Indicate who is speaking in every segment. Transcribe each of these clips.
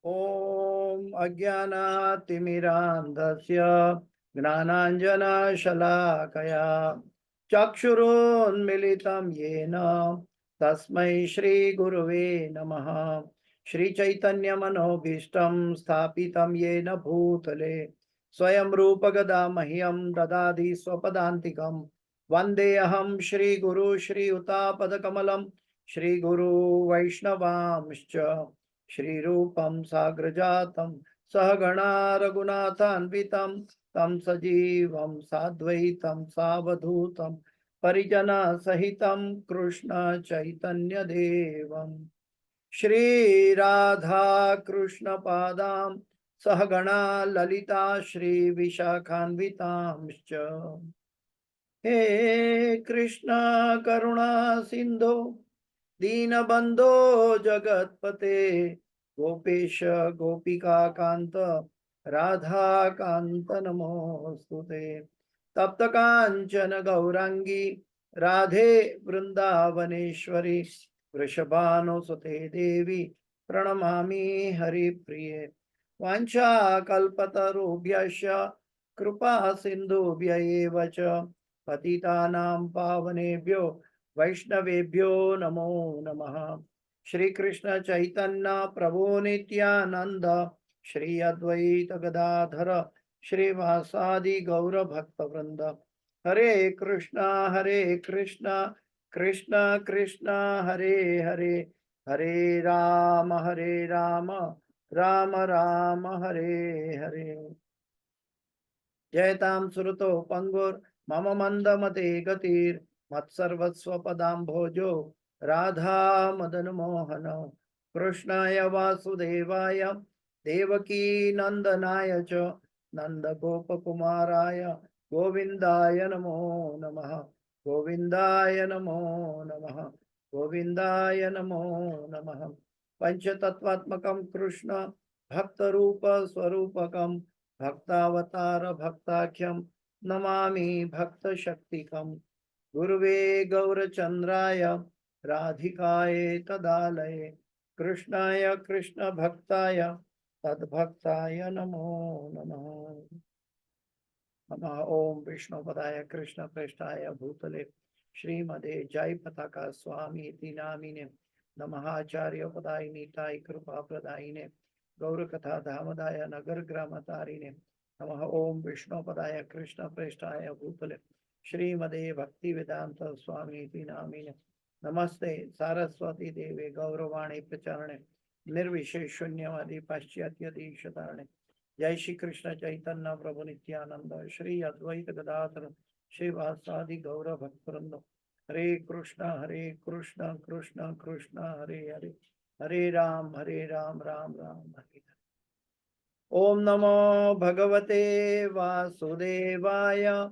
Speaker 1: ॐ अज्ञानातिमिरान्धस्य ज्ञानाञ्जनशलाकया चक्षुरुन्मिलितं येन तस्मै श्रीगुरुवे नमः। श्रीचैतन्यमनोभीष्टं स्थापितं येन भूतले स्वयं रूपगदा मह्यं ददाति स्वपदान्तिकं। वन्देऽहं श्रीगुरु श्रीयुतापदकमलं श्रीगुरु वैष्णवांश्च श्रीरूपं साग्रजातं सहगणा रघुनाथान्वितं तं सजीवं साद्वैतं सावधूतं परिजनसहितं कृष्ण चैतन्यदेवं श्रीराधा कृष्णपादां सहगणा ललिता श्रीविशाखान्वितांश्च। हे कृष्ण करुणा सिन्धो दीनबंधो जगतपते गोपेश गोपिका कांत राधा कांत नमोस्तुते। तप्त कांचन गौरांगी राधे वृंदावनेश्वरी वृषभानुसुते देवी प्रणमामि हरिप्रिये। वाञ्छाकल्पतरुभ्यश्च कृपा सिन्धुभ्य एव च पतितानां पावनेभ्यो वैष्णवेभ्यो नमो नमः। श्री कृष्ण चैतन्य प्रभु नित्यानंद श्री अद्वैत गदाधर श्रीवासादि गौर भक्त वृंद। हरे कृष्ण कृष्ण कृष्ण हरे हरे हरे राम राम राम हरे हरे। जयतां सुरतो पंगुर मम मंद मते गतिर मत्सर्वस्वपदाम्भोजो राधा मदन मोहन। कृष्णाय वासुदेवाय देवकी नंदनाय च नंद गोपकुमाराय गोविंदाय नमो नमः। गोविंदाय नमो नमः। गोविंदाय नमो नमः। पंचतत्वात्मकं कृष्ण भक्त रूप स्वरूपकं भक्तावतार भक्ताख्यम नमामि भक्त शक्तिकम। गुरुवे गौरचंद्राय राधिकाय तदालये कृष्णाय कृष्ण भक्ताय तद्भक्ताय नमो नमः। नमः ओम विष्णुपदाय कृष्ण प्रेष्ठाय भूतले श्रीमदे जय पताका स्वामी इति नामिने नमः। आचार्य पदाय नीताय कृपा प्रदायिने गौर कथा धामदाय नगर ग्राम तारिणे नमः। ओम विष्णुपदाय कृष्ण प्रेष्ठाय भूतले श्रीमदे भक्ति वेदांत स्वामी इति नामिने नमस्ते सारस्वती देवे गौरवाणी प्रचारणे निर्विशेष शून्यवादी पाश्चात्य दीक्षारणे। जय श्री कृष्ण चैतन्य प्रभु नित्यानंद श्री अद्वैत गदाधर श्रीवासादि गौर भक्तवृंद। हरे कृष्ण कृष्ण कृष्ण हरे हरे हरे राम राम राम हरे हरे। ओम नमो भगवते वासुदेवाय।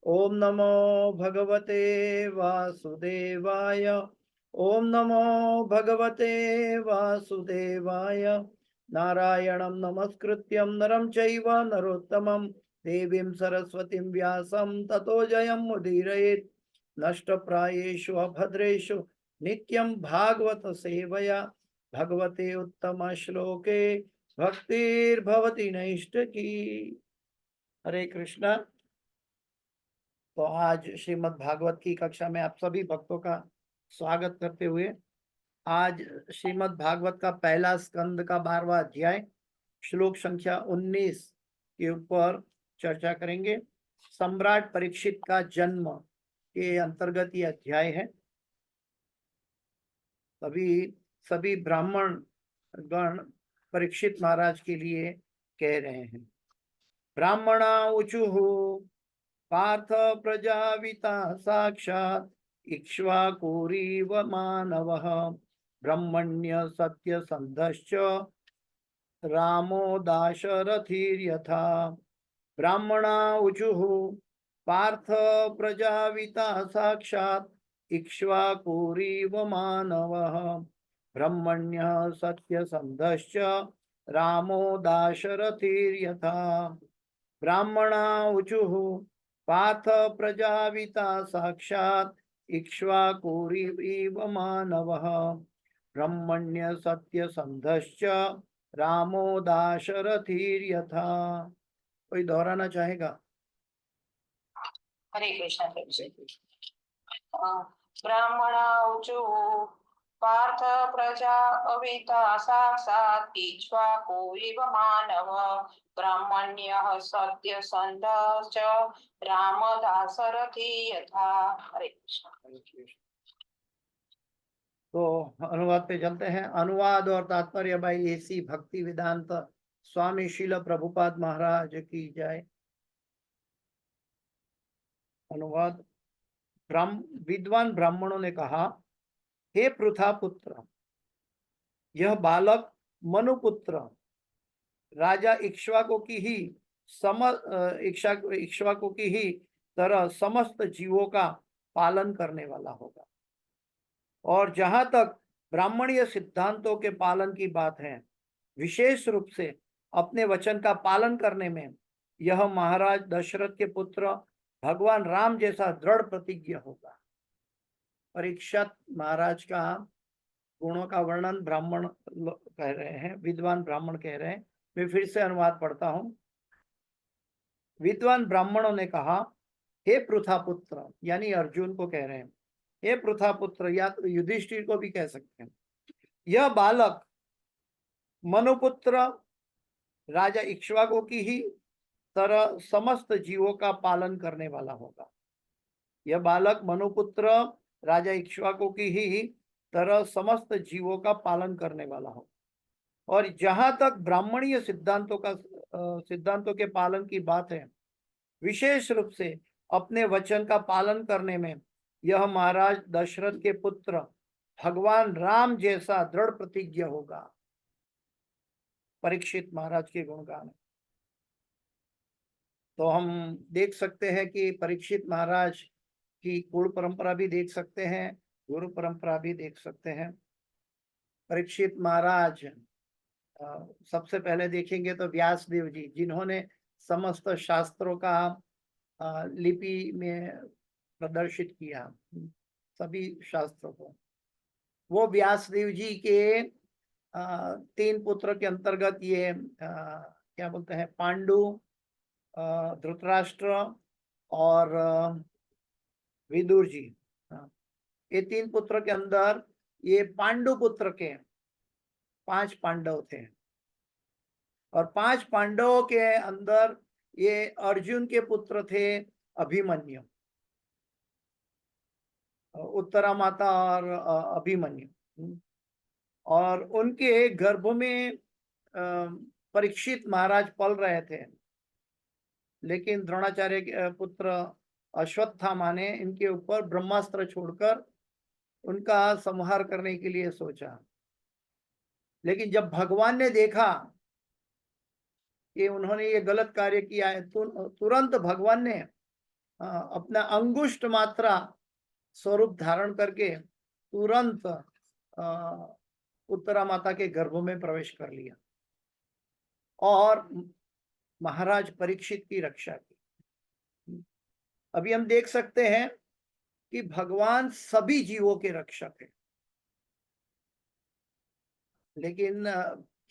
Speaker 1: ओम नमो भगवते वासुदेवाय। ओम नमो भगवते वासुदेवाय। नारायणं नमस्कृत्यं नरं चैव नरोत्तमं देवीं सरस्वतीं व्यासं ततो जयं मुदीरयेत्। नष्टप्रायेषु अभद्रेषु नित्यं भागवत सेवया भगवते उत्तम श्लोके भक्तिर्भवति नैष्ठकी। हरे कृष्णा। तो आज श्रीमद् भागवत की कक्षा में आप सभी भक्तों का स्वागत करते हुए आज श्रीमद् भागवत का पहला स्कंद का 12वां अध्याय श्लोक संख्या 19 के ऊपर चर्चा करेंगे। सम्राट परीक्षित का जन्म के अंतर्गत ये अध्याय है। सभी ब्राह्मण गण परीक्षित महाराज के लिए कह रहे हैं। ब्राह्मणा ऊचुः पार्थ प्रजाविता साक्षात् इक्ष्वाकुरीव मानवः ब्रह्मण्य सत्य संधश्च रामो दाशरथिर्यथा। ब्राह्मणा ऊचुः पार्थ प्रजाविता साक्षात् इक्ष्वाकुरीव मानवः ब्रह्मण्य सत्य संधश्च रामो दाशरथिर्यथा। ब्राह्मणा ऊचुः पार्थ प्रजाविता साक्षात् इक्ष्वाकुरीव मानवः ब्रह्मण्य सत्य संधश्च रामो दाशरथिर्यथा। कोई दोहराना चाहेगा?
Speaker 2: हरे कृष्ण प्रभु जी। ब्राह्मणाऊचु पार्थ प्रजा अविता साक्षात् इक्ष्वाकु इव मानव ब्राह्मण्यः सत्यसन्धश्च रामदासरथी यथा। हरे कृष्ण।
Speaker 1: तो अनुवाद पे चलते हैं। अनुवाद और तात्पर्य भाई एसी भक्ति वेदांत स्वामी शील प्रभुपाद महाराज की जय। अनुवाद। विद्वान ब्राह्मणों ने कहा, हे पृथा पुत्र, यह बालक मनुपुत्र राजा इक्ष्वाकु की ही इक्ष्वाकु की ही तरह समस्त जीवों का पालन करने वाला होगा। और जहां तक ब्राह्मणीय सिद्धांतों के पालन की बात है, विशेष रूप से अपने वचन का पालन करने में यह महाराज दशरथ के पुत्र भगवान राम जैसा दृढ़ प्रतिज्ञ होगा। परीक्षित महाराज का गुणों का वर्णन ब्राह्मण कह रहे हैं, विद्वान ब्राह्मण कह रहे हैं। मैं फिर से अनुवाद पढ़ता हूं। विद्वान ब्राह्मणों ने कहा, हे पृथा पुत्र, यानी अर्जुन को कह रहे हैं, हे पृथा पुत्र, या तो युधिष्ठिर को भी कह सकते हैं, यह बालक मनुपुत्र राजा इक्ष्वाकु की ही तरह समस्त जीवों का पालन करने वाला होगा। यह बालक मनुपुत्र राजा इक्ष्वाकु की ही तरह समस्त जीवों का पालन करने वाला होगा। और जहां तक ब्राह्मणीय सिद्धांतों के पालन की बात है, विशेष रूप से अपने वचन का पालन करने में यह महाराज दशरथ के पुत्र भगवान राम जैसा दृढ़ प्रतिज्ञ होगा। परीक्षित महाराज के गुणगान। तो हम देख सकते हैं कि परीक्षित महाराज की कुल परंपरा भी देख सकते हैं, गुरु परंपरा भी देख सकते हैं। परीक्षित महाराज सबसे पहले देखेंगे तो व्यास देव जी, जिन्होंने समस्त शास्त्रों का लिपि में प्रदर्शित किया, सभी शास्त्रों को। वो व्यास देव जी के 3 पुत्र के अंतर्गत ये क्या बोलते हैं, पांडु, धृतराष्ट्र और विदुर जी, ये 3 पुत्र के अंदर ये पांडु पुत्र के 5 पांडव थे। और 5 पांडवों के अंदर ये अर्जुन के पुत्र थे अभिमन्यु, उत्तरा माता और अभिमन्यु। और उनके गर्भ में परीक्षित महाराज पल रहे थे, लेकिन द्रोणाचार्य के पुत्र अश्वत्थामा ने इनके ऊपर ब्रह्मास्त्र छोड़कर उनका संहार करने के लिए सोचा। लेकिन जब भगवान ने देखा कि उन्होंने ये गलत कार्य किया है, तुरंत भगवान ने अपना अंगुष्ठ मात्रा स्वरूप धारण करके तुरंत उत्तरा माता के गर्भ में प्रवेश कर लिया और महाराज परीक्षित की रक्षा की। अभी हम देख सकते हैं कि भगवान सभी जीवों के रक्षक है, लेकिन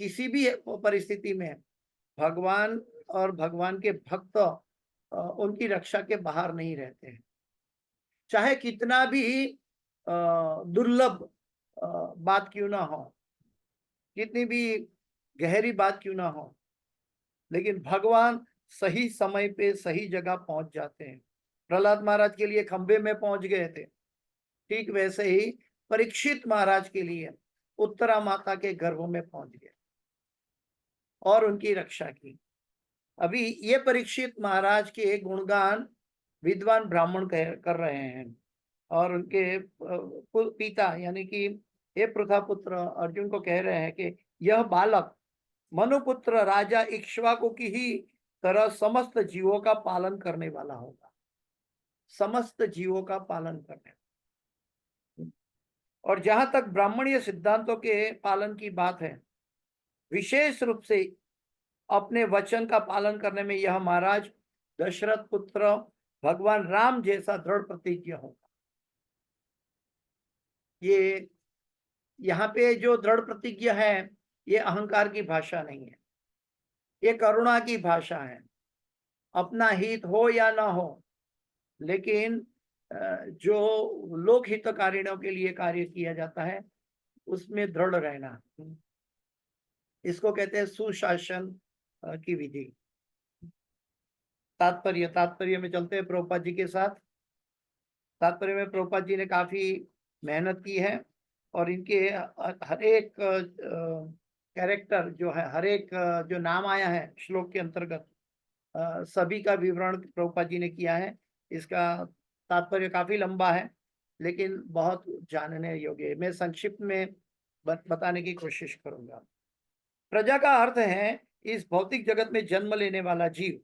Speaker 1: किसी भी परिस्थिति में भगवान और भगवान के भक्त उनकी रक्षा के बाहर नहीं रहते हैं। चाहे कितना भी दुर्लभ बात क्यों ना हो, कितनी भी गहरी बात क्यों ना हो, लेकिन भगवान सही समय पे सही जगह पहुंच जाते हैं। प्रहलाद महाराज के लिए खंबे में पहुंच गए थे, ठीक वैसे ही परीक्षित महाराज के लिए उत्तरा माता के गर्भ में पहुंच गए और उनकी रक्षा की। अभी ये परीक्षित महाराज के गुणगान विद्वान ब्राह्मण कर रहे हैं और उनके पिता यानी कि हे पृथा पुत्र अर्जुन को कह रहे हैं कि यह बालक मनुपुत्र राजा इक्ष्वाकु की ही तरह समस्त जीवों का पालन करने वाला होगा। समस्त जीवों का पालन करने। और जहां तक ब्राह्मणीय सिद्धांतों के पालन की बात है, विशेष रूप से अपने वचन का पालन करने में यह महाराज दशरथ पुत्र भगवान राम जैसा दृढ़ प्रतिज्ञ होगा। ये यहाँ पे जो दृढ़ प्रतिज्ञ है, ये अहंकार की भाषा नहीं है, ये करुणा की भाषा है। अपना हित हो या ना हो, लेकिन जो लोक हितकारियों के लिए कार्य किया जाता है उसमें दृढ़ रहना, इसको कहते हैं सुशासन की विधि। तात्पर्य में चलते हैं प्रभुपाद जी के साथ। तात्पर्य में प्रभुपाद जी ने काफी मेहनत की है और इनके हर एक कैरेक्टर जो है, हर एक जो नाम आया है श्लोक के अंतर्गत, सभी का विवरण प्रभुपाद जी ने किया है। इसका तात्पर्य काफी लंबा है लेकिन बहुत जानने योग्य है। मैं संक्षिप्त में बताने की कोशिश करूंगा। प्रजा का अर्थ है इस भौतिक जगत में जन्म लेने वाला जीव।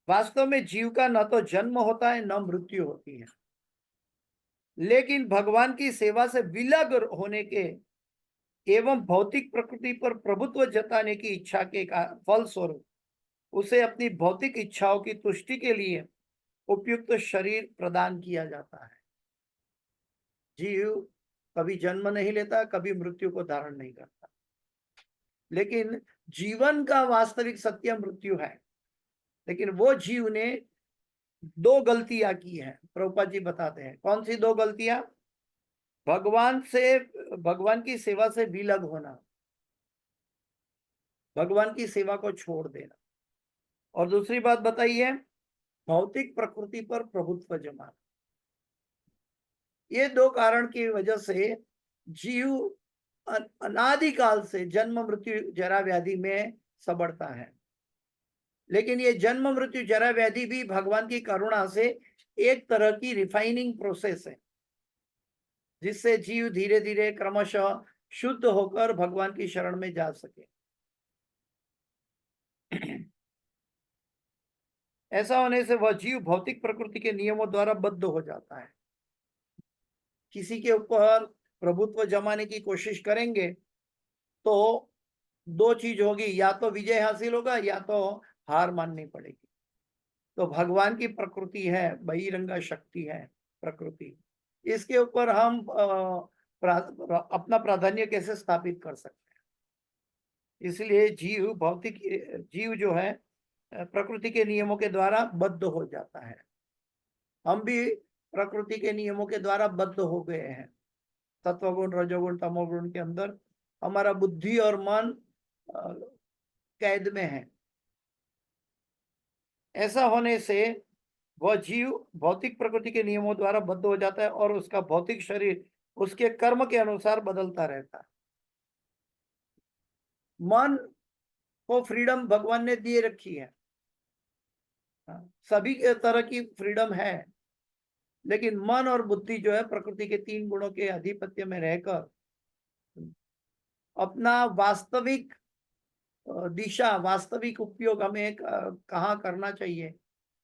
Speaker 1: वास्तव में जीव का न तो जन्म होता है न मृत्यु होती है, लेकिन भगवान की सेवा से विलग होने के एवं भौतिक प्रकृति पर प्रभुत्व जताने की इच्छा के फल स्वरूप उसे अपनी भौतिक इच्छाओं की तुष्टि के लिए उपयुक्त शरीर प्रदान किया जाता है। जीव कभी जन्म नहीं लेता, कभी मृत्यु को धारण नहीं करता, लेकिन जीवन का वास्तविक सत्य मृत्यु है। लेकिन वो जीव ने दो गलतियां की है, प्रभुपाद जी बताते हैं। कौन सी दो गलतियां? भगवान की सेवा से विलग होना, भगवान की सेवा को छोड़ देना, और दूसरी बात बताइए, भौतिक प्रकृति पर प्रभुत्व जमाना। ये दो कारण की वजह से जीव अनादिकाल से जन्म मृत्यु जरा व्याधि में सबड़ता है। लेकिन ये जन्म मृत्यु जरा व्याधि भी भगवान की करुणा से एक तरह की रिफाइनिंग प्रोसेस है, जिससे जीव धीरे धीरे क्रमशः शुद्ध होकर भगवान की शरण में जा सके। ऐसा होने से वह जीव भौतिक प्रकृति के नियमों द्वारा बद्ध हो जाता है। किसी के ऊपर प्रभुत्व जमाने की कोशिश करेंगे तो दो चीज होगी, या तो विजय हासिल होगा या तो हार माननी पड़ेगी। तो भगवान की प्रकृति है, बहिरंगा शक्ति है प्रकृति, इसके ऊपर हम अपना प्राधान्य कैसे स्थापित कर सकते हैं? इसलिए जीव जो है प्रकृति के नियमों के द्वारा बद्ध हो जाता है। हम भी प्रकृति के नियमों के द्वारा बद्ध हो गए हैं। सत्वगुण, रजोगुण, तमोगुण के अंदर हमारा बुद्धि और मन कैद में है। ऐसा होने से वह जीव भौतिक प्रकृति के नियमों द्वारा बद्ध हो जाता है और उसका भौतिक शरीर उसके कर्म के अनुसार बदलता रहता है। मन को फ्रीडम भगवान ने दिए रखी है, सभी तरह की फ्रीडम है, लेकिन मन और बुद्धि जो है प्रकृति के तीन गुणों के आधिपत्य में रहकर अपना वास्तविक दिशा, वास्तविक उपयोग हमें कहाँ करना चाहिए,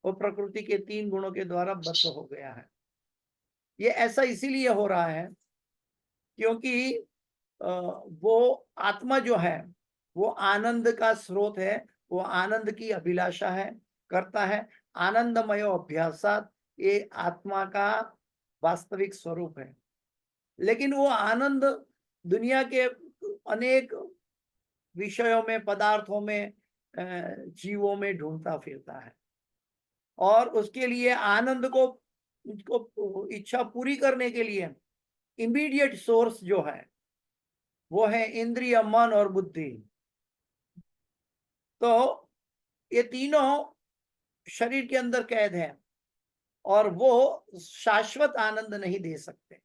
Speaker 1: वो प्रकृति के तीन गुणों के द्वारा बद्ध हो गया है। ये ऐसा इसीलिए हो रहा है क्योंकि वो आत्मा जो है वो आनंद का स्रोत है, वो आनंद की अभिलाषा है, करता है। आनंदमय अभ्यासात ये आत्मा का वास्तविक स्वरूप है। लेकिन वो आनंद दुनिया के अनेक विषयों में, पदार्थों में, जीवों में ढूंढता फिरता है, और उसके लिए आनंद को इच्छा पूरी करने के लिए इमीडिएट सोर्स जो है वो है इंद्रिय, मन और बुद्धि। तो ये तीनों शरीर के अंदर कैद है और वो शाश्वत आनंद नहीं दे सकते,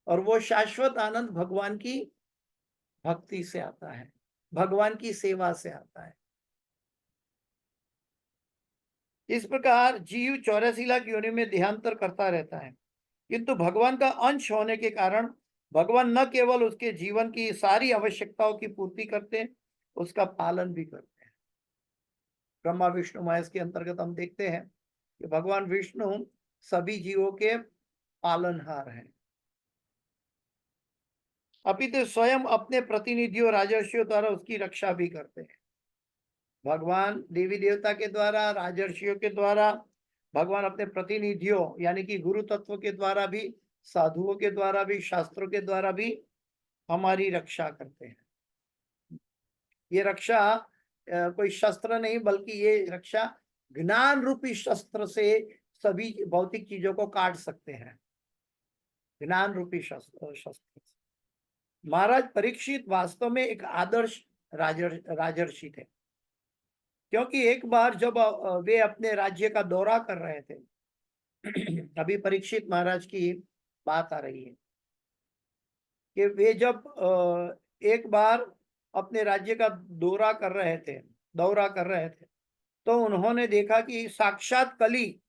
Speaker 1: और वो शाश्वत आनंद भगवान की भक्ति से आता है, भगवान की सेवा से आता है। इस प्रकार जीव 84 लाख योनि में देहांतर करता रहता है, किंतु भगवान का अंश होने के कारण भगवान न केवल उसके जीवन की सारी आवश्यकताओं की पूर्ति करते हैं, उसका पालन भी करते हैं। ब्रह्मा विष्णु महेश के अंतर्गत हम देखते हैं कि भगवान विष्णु सभी जीवों के पालनहार हैं, अपितु स्वयं अपने प्रतिनिधियों राजर्षियों द्वारा उसकी रक्षा भी करते हैं। भगवान देवी देवता के द्वारा, राजर्षियों के द्वारा, भगवान अपने प्रतिनिधियों यानी कि गुरु तत्व के द्वारा भी, साधुओं के द्वारा भी, शास्त्रों के द्वारा भी हमारी रक्षा करते हैं। ये रक्षा कोई शस्त्र नहीं, बल्कि ये रक्षा ज्ञान रूपी शस्त्र से सभी भौतिक चीजों को काट सकते हैं। ज्ञान रूपी शस्त्र। महाराज परीक्षित वास्तव में एक आदर्श राजर्षि थे, क्योंकि एक बार जब वे अपने राज्य का दौरा कर रहे थे, अभी परीक्षित महाराज की बात आ रही है कि वे जब एक बार अपने राज्य का दौरा कर रहे थे, तो उन्होंने देखा कि साक्षात कली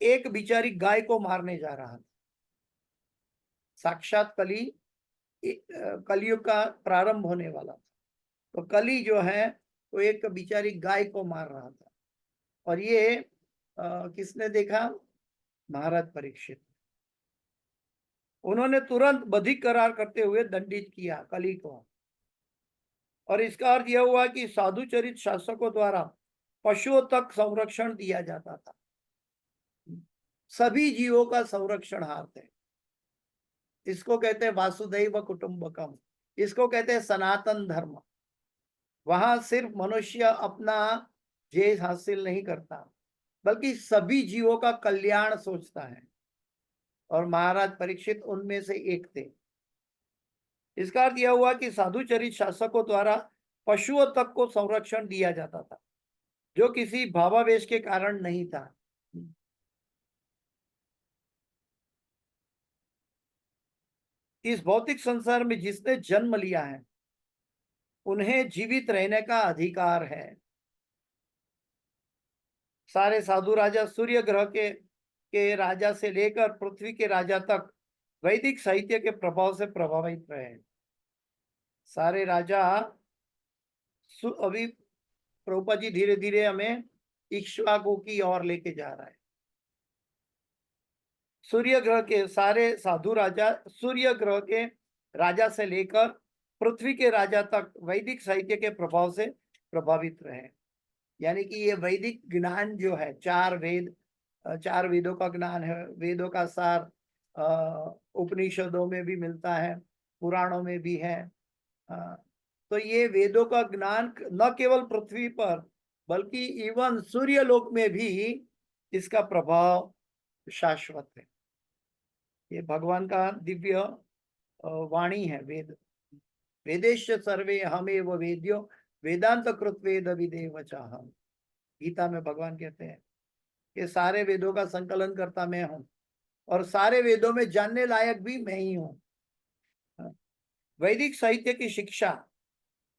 Speaker 1: एक बिचारी गाय को मारने जा रहा था। साक्षात कली, कलयुग का प्रारंभ होने वाला था, तो कली जो है वो एक बिचारी गाय को मार रहा था। और ये किसने देखा? महाराज परीक्षित। उन्होंने तुरंत बधिक करार करते हुए दंडित किया कली को। और इसका अर्थ यह हुआ कि साधुचरित शासकों द्वारा पशुओं तक संरक्षण दिया जाता था। सभी जीवों का संरक्षणार्थ है। इसको कहते हैं वासुदैव कुटुंबकम, इसको कहते हैं सनातन धर्म। वहां सिर्फ मनुष्य अपना जय हासिल नहीं करता, बल्कि सभी जीवों का कल्याण सोचता है, और महाराज परीक्षित उनमें से एक थे। इसका अर्थ यह हुआ कि साधुचरित शासकों द्वारा पशुओं तक को संरक्षण दिया जाता था, जो किसी भावावेश के कारण नहीं था। इस भौतिक संसार में जिसने जन्म लिया है, उन्हें जीवित रहने का अधिकार है। सारे साधु राजा सूर्य ग्रह के राजा से लेकर पृथ्वी के राजा तक वैदिक साहित्य के प्रभाव से प्रभावित रहे। सारे राजा अभी प्रभुपाद जी धीरे धीरे हमें इक्ष्वाकु की ओर लेके जा रहा है। सूर्य ग्रह के सारे साधु राजा सूर्य ग्रह के राजा से लेकर पृथ्वी के राजा तक वैदिक साहित्य के प्रभाव से प्रभावित रहे। यानी कि ये वैदिक ज्ञान जो है, चार वेदों का ज्ञान है, वेदों का सार उपनिषदों में भी मिलता है, पुराणों में भी है। तो ये वेदों का ज्ञान न केवल पृथ्वी पर, बल्कि इवन सूर्य लोक में भी इसका प्रभाव शाश्वत है। ये भगवान का दिव्य वाणी है। वेदेश सर्वे हमेव वेद्यो वेदांत कृत वेद विदेव चाहम। गीता में भगवान कहते हैं कि सारे वेदों का संकलन करता मैं हूं, और सारे वेदों में जानने लायक भी मैं ही हूं। वैदिक साहित्य की शिक्षा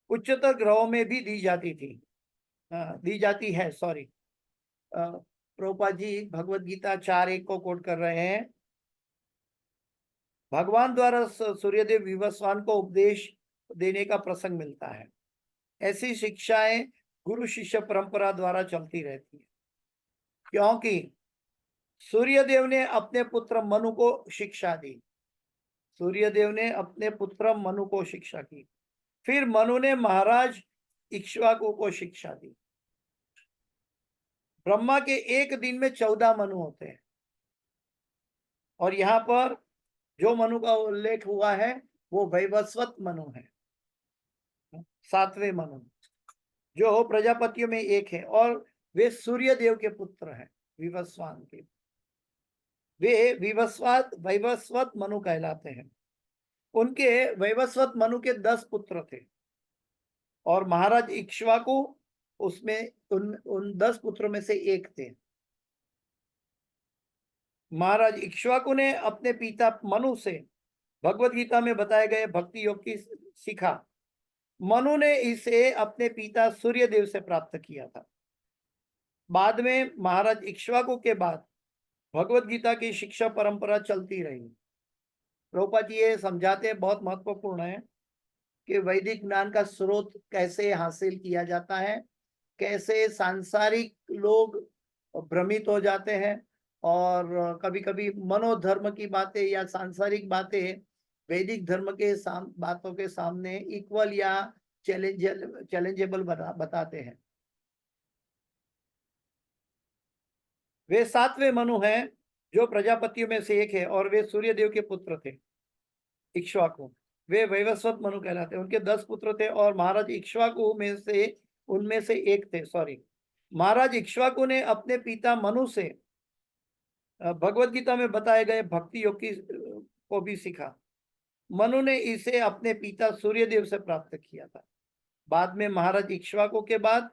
Speaker 1: उच्चतर ग्रहों में भी दी जाती है। सॉरी, प्रभुपाद जी भगवत गीता 4:1 को कोट कर रहे हैं। भगवान द्वारा सूर्यदेव विवस्वान को उपदेश देने का प्रसंग मिलता है। ऐसी शिक्षाएं गुरु शिष्य परंपरा द्वारा चलती रहती है, क्योंकि सूर्यदेव ने अपने पुत्र मनु को शिक्षा दी। सूर्यदेव ने अपने पुत्र मनु को शिक्षा की, फिर मनु ने महाराज इक्ष्वाकु को शिक्षा दी। ब्रह्मा के एक दिन में 14 मनु होते हैं, और यहाँ पर जो मनु का उल्लेख हुआ है वो वैवस्वत मनु है, 7वें मनु, जो प्रजापतियों में एक है, और वे सूर्य देव के पुत्र हैं, विवस्वान के। वे वैवस्वत मनु कहलाते हैं। उनके वैवस्वत मनु के 10 पुत्र थे, और महाराज इक्ष्वाकु उसमें उन 10 पुत्रों में से एक थे। महाराज इक्ष्वाकु ने अपने पिता मनु से भगवत गीता में बताए गए भक्ति योग की सीखा। मनु ने इसे अपने पिता सूर्यदेव से प्राप्त किया था। बाद में महाराज इक्ष्वाकु के बाद भगवत गीता की शिक्षा परंपरा चलती रही। प्रभुपाद जी ये समझाते बहुत महत्वपूर्ण है कि वैदिक ज्ञान का स्रोत कैसे हासिल किया जाता है, कैसे सांसारिक लोग भ्रमित हो जाते हैं, और कभी कभी मनोधर्म की बातें या सांसारिक बातें वैदिक धर्म के बातों के सामने इक्वल या चैलेंजेबल बताते हैं। वे 7वें मनु हैं, जो प्रजापतियों में से एक है, और वे सूर्यदेव के पुत्र थे, इक्ष्वाकु। वे वैवस्वत मनु कहलाते। उनके 10 पुत्र थे और महाराज इक्ष्वाकु में से उनमें से एक थे। महाराज इक्ष्वाकु ने अपने पिता मनु से भगवत गीता में बताए गए भक्ति योग को भी सीखा। मनु ने इसे अपने पिता सूर्यदेव से प्राप्त किया था। बाद में महाराज इक्ष्वाकु के बाद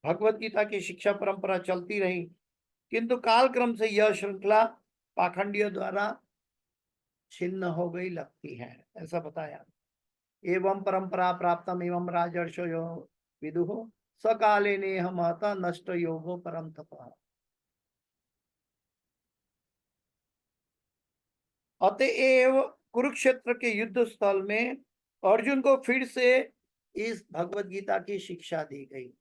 Speaker 1: भगवत गीता की शिक्षा परंपरा चलती रही, किंतु कालक्रम से यह श्रृंखला पाखंडियों द्वारा छिन्न हो गई लगती है, ऐसा बताया। एवं परंपरा प्राप्तम एवं राजर्षयो विदुः सकाले नेह महता नष्ट योगो परम तपः। अतएव कुरुक्षेत्र के युद्ध स्थल में अर्जुन को फिर से इस भगवत गीता की शिक्षा दी गई।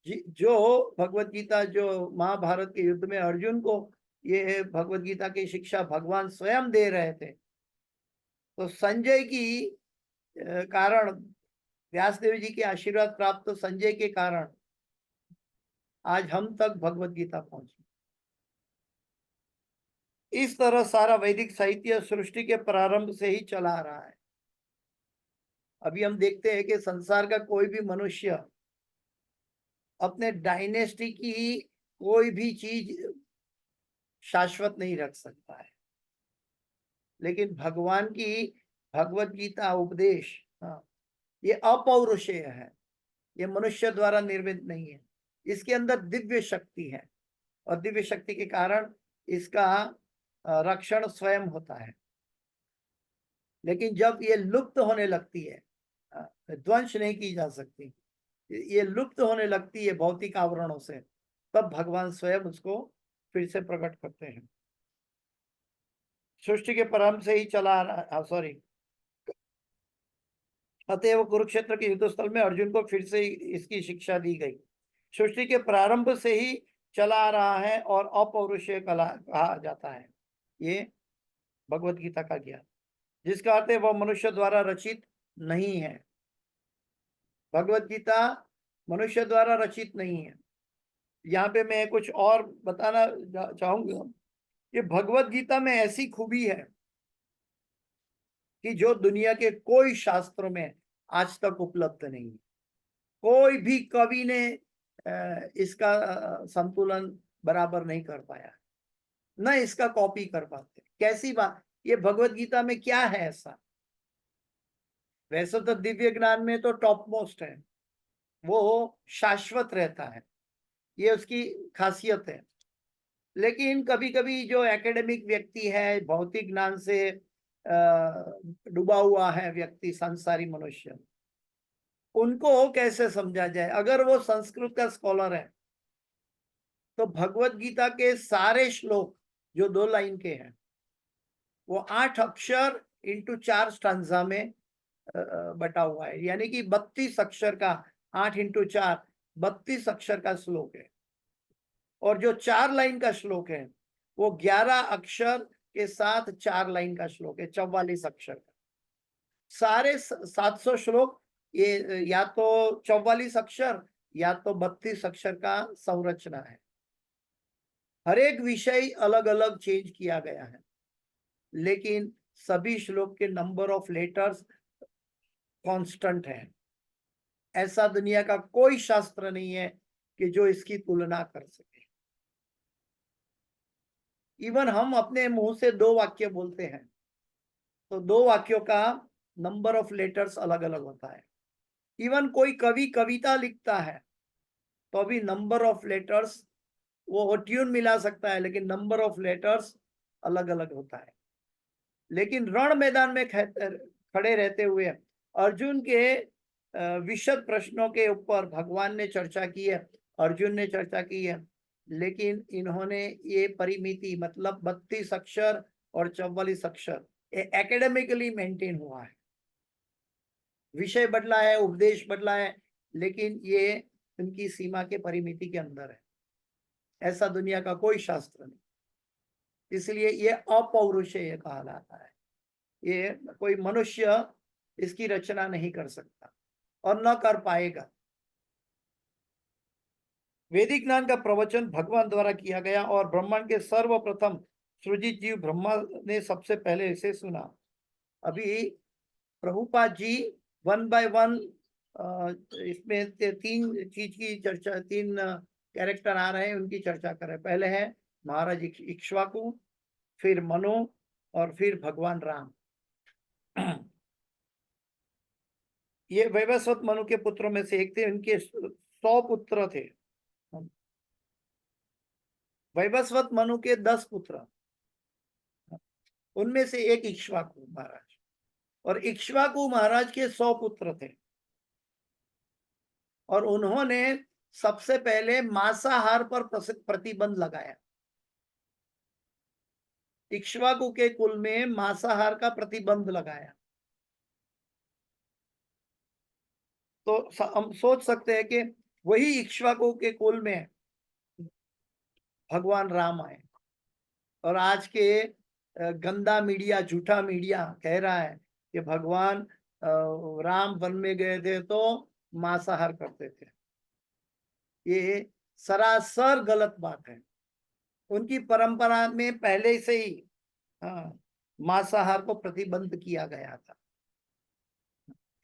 Speaker 1: जो भगवत गीता जो महाभारत के युद्ध में अर्जुन को ये भगवत गीता की शिक्षा भगवान स्वयं दे रहे थे, तो संजय की कारण, व्यासदेव जी के आशीर्वाद प्राप्त संजय के कारण आज हम तक भगवत गीता पहुंची। इस तरह सारा वैदिक साहित्य सृष्टि के प्रारंभ से ही चला आ रहा है। अभी हम देखते हैं कि संसार का कोई भी मनुष्य अपने डायनेस्टी की कोई भी चीज शाश्वत नहीं रख सकता है, लेकिन भगवान की भगवत गीता उपदेश ये अपौरुषेय है, ये मनुष्य द्वारा निर्मित नहीं है। इसके अंदर दिव्य शक्ति है और दिव्य शक्ति के कारण इसका रक्षण स्वयं होता है। लेकिन जब ये लुप्त होने लगती है, ध्वंस नहीं की जा सकती, ये लुप्त होने लगती है भौतिक आवरणों से, तब भगवान स्वयं उसको फिर से प्रकट करते हैं। सृष्टि के प्रारंभ से ही चला अतएव कुरुक्षेत्र के युद्ध स्थल में अर्जुन को फिर से इसकी शिक्षा दी गई। सृष्टि के प्रारंभ से ही चला आ रहा है और अपौरुषेय कहा जाता है ये भगवत गीता का ज्ञान, जिसका अर्थ है वह मनुष्य द्वारा रचित नहीं है। भगवत गीता मनुष्य द्वारा रचित नहीं है। यहाँ पे मैं कुछ और बताना चाहूंगा कि भगवत गीता में ऐसी खूबी है कि जो दुनिया के कोई शास्त्रों में आज तक उपलब्ध नहीं है। कोई भी कवि ने इसका संतुलन बराबर नहीं कर पाया, न इसका कॉपी कर पाते। कैसी बात, ये भगवत गीता में क्या है ऐसा? वैसे तो दिव्य ज्ञान में तो टॉप मोस्ट है, वो शाश्वत रहता है, ये उसकी खासियत है। लेकिन कभी कभी जो एकेडमिक व्यक्ति है, भौतिक ज्ञान से डूबा हुआ है व्यक्ति, संसारी मनुष्य, उनको कैसे समझा जाए? अगर वो संस्कृत का स्कॉलर है तो भगवत गीता के सारे श्लोक जो 2 लाइन के हैं वो 8 अक्षर इंटू 4 स्टांजा में बटा हुआ है, यानी कि 32 अक्षर का 8 इंटू 4 32 अक्षर का श्लोक है। और जो 4 लाइन का श्लोक है वो 11 अक्षर के साथ 4 लाइन का श्लोक है, 44 अक्षर का। सारे 700 श्लोक ये या तो 44 अक्षर या तो 32 अक्षर का संरचना है। हर एक विषय अलग अलग चेंज किया गया है, लेकिन सभी श्लोक के नंबर ऑफ लेटर्स कांस्टेंट है। ऐसा दुनिया का कोई शास्त्र नहीं है कि जो इसकी तुलना कर सके। इवन हम अपने मुंह से 2 वाक्य बोलते हैं तो 2 वाक्यों का नंबर ऑफ लेटर्स अलग अलग होता है। इवन कोई कवि कविता लिखता है तो भी नंबर ऑफ लेटर्स, वो ट्यून मिला सकता है लेकिन नंबर ऑफ लेटर्स अलग अलग होता है। लेकिन रण मैदान में खड़े रहते हुए अर्जुन के विशद प्रश्नों के ऊपर भगवान ने चर्चा की है, अर्जुन ने चर्चा की है, लेकिन इन्होंने ये परिमिति मतलब 32 अक्षर और 44 अक्षर एकेडमिकली मेंटेन हुआ है। विषय बदला है, उपदेश बदला है, लेकिन ये उनकी सीमा के परिमिति के अंदर है। ऐसा दुनिया का कोई शास्त्र नहीं, इसलिए ये अपौरुषेय कहा जाता है। ये कोई मनुष्य इसकी रचना नहीं कर सकता और न कर पाएगा। वैदिक ज्ञान का प्रवचन भगवान द्वारा किया गया और ब्रह्मांड के सर्वप्रथम सृजित जीव ब्रह्मा ने सबसे पहले इसे सुना। अभी प्रभुपाद जी 1 बाय 1 इसमें तीन चीज की चर्चा, तीन कैरेक्टर आ रहे हैं, उनकी चर्चा कर रहे हैं। पहले है महाराज इक्ष्वाकु, फिर मनु, और फिर भगवान राम। ये वैवस्वत मनु के पुत्रों में से एक थे। इनके 100 पुत्र थे। वैवस्वत मनु के 10 पुत्र, उनमें से एक इक्ष्वाकु महाराज, और इक्ष्वाकु महाराज के 100 पुत्र थे। और उन्होंने सबसे पहले मांसाहार पर प्रतिबंध लगाया। इक्ष्वाकु के कुल में मांसाहार का प्रतिबंध लगाया। तो हम सोच सकते हैं कि वही इक्ष्वाकु के कुल में भगवान राम आए। और आज के गंदा मीडिया, झूठा मीडिया कह रहा है कि भगवान राम वन में गए थे तो मांसाहार करते थे। ये सरासर गलत बात है। उनकी परंपरा में पहले से ही मांसाहार को प्रतिबंध किया गया था।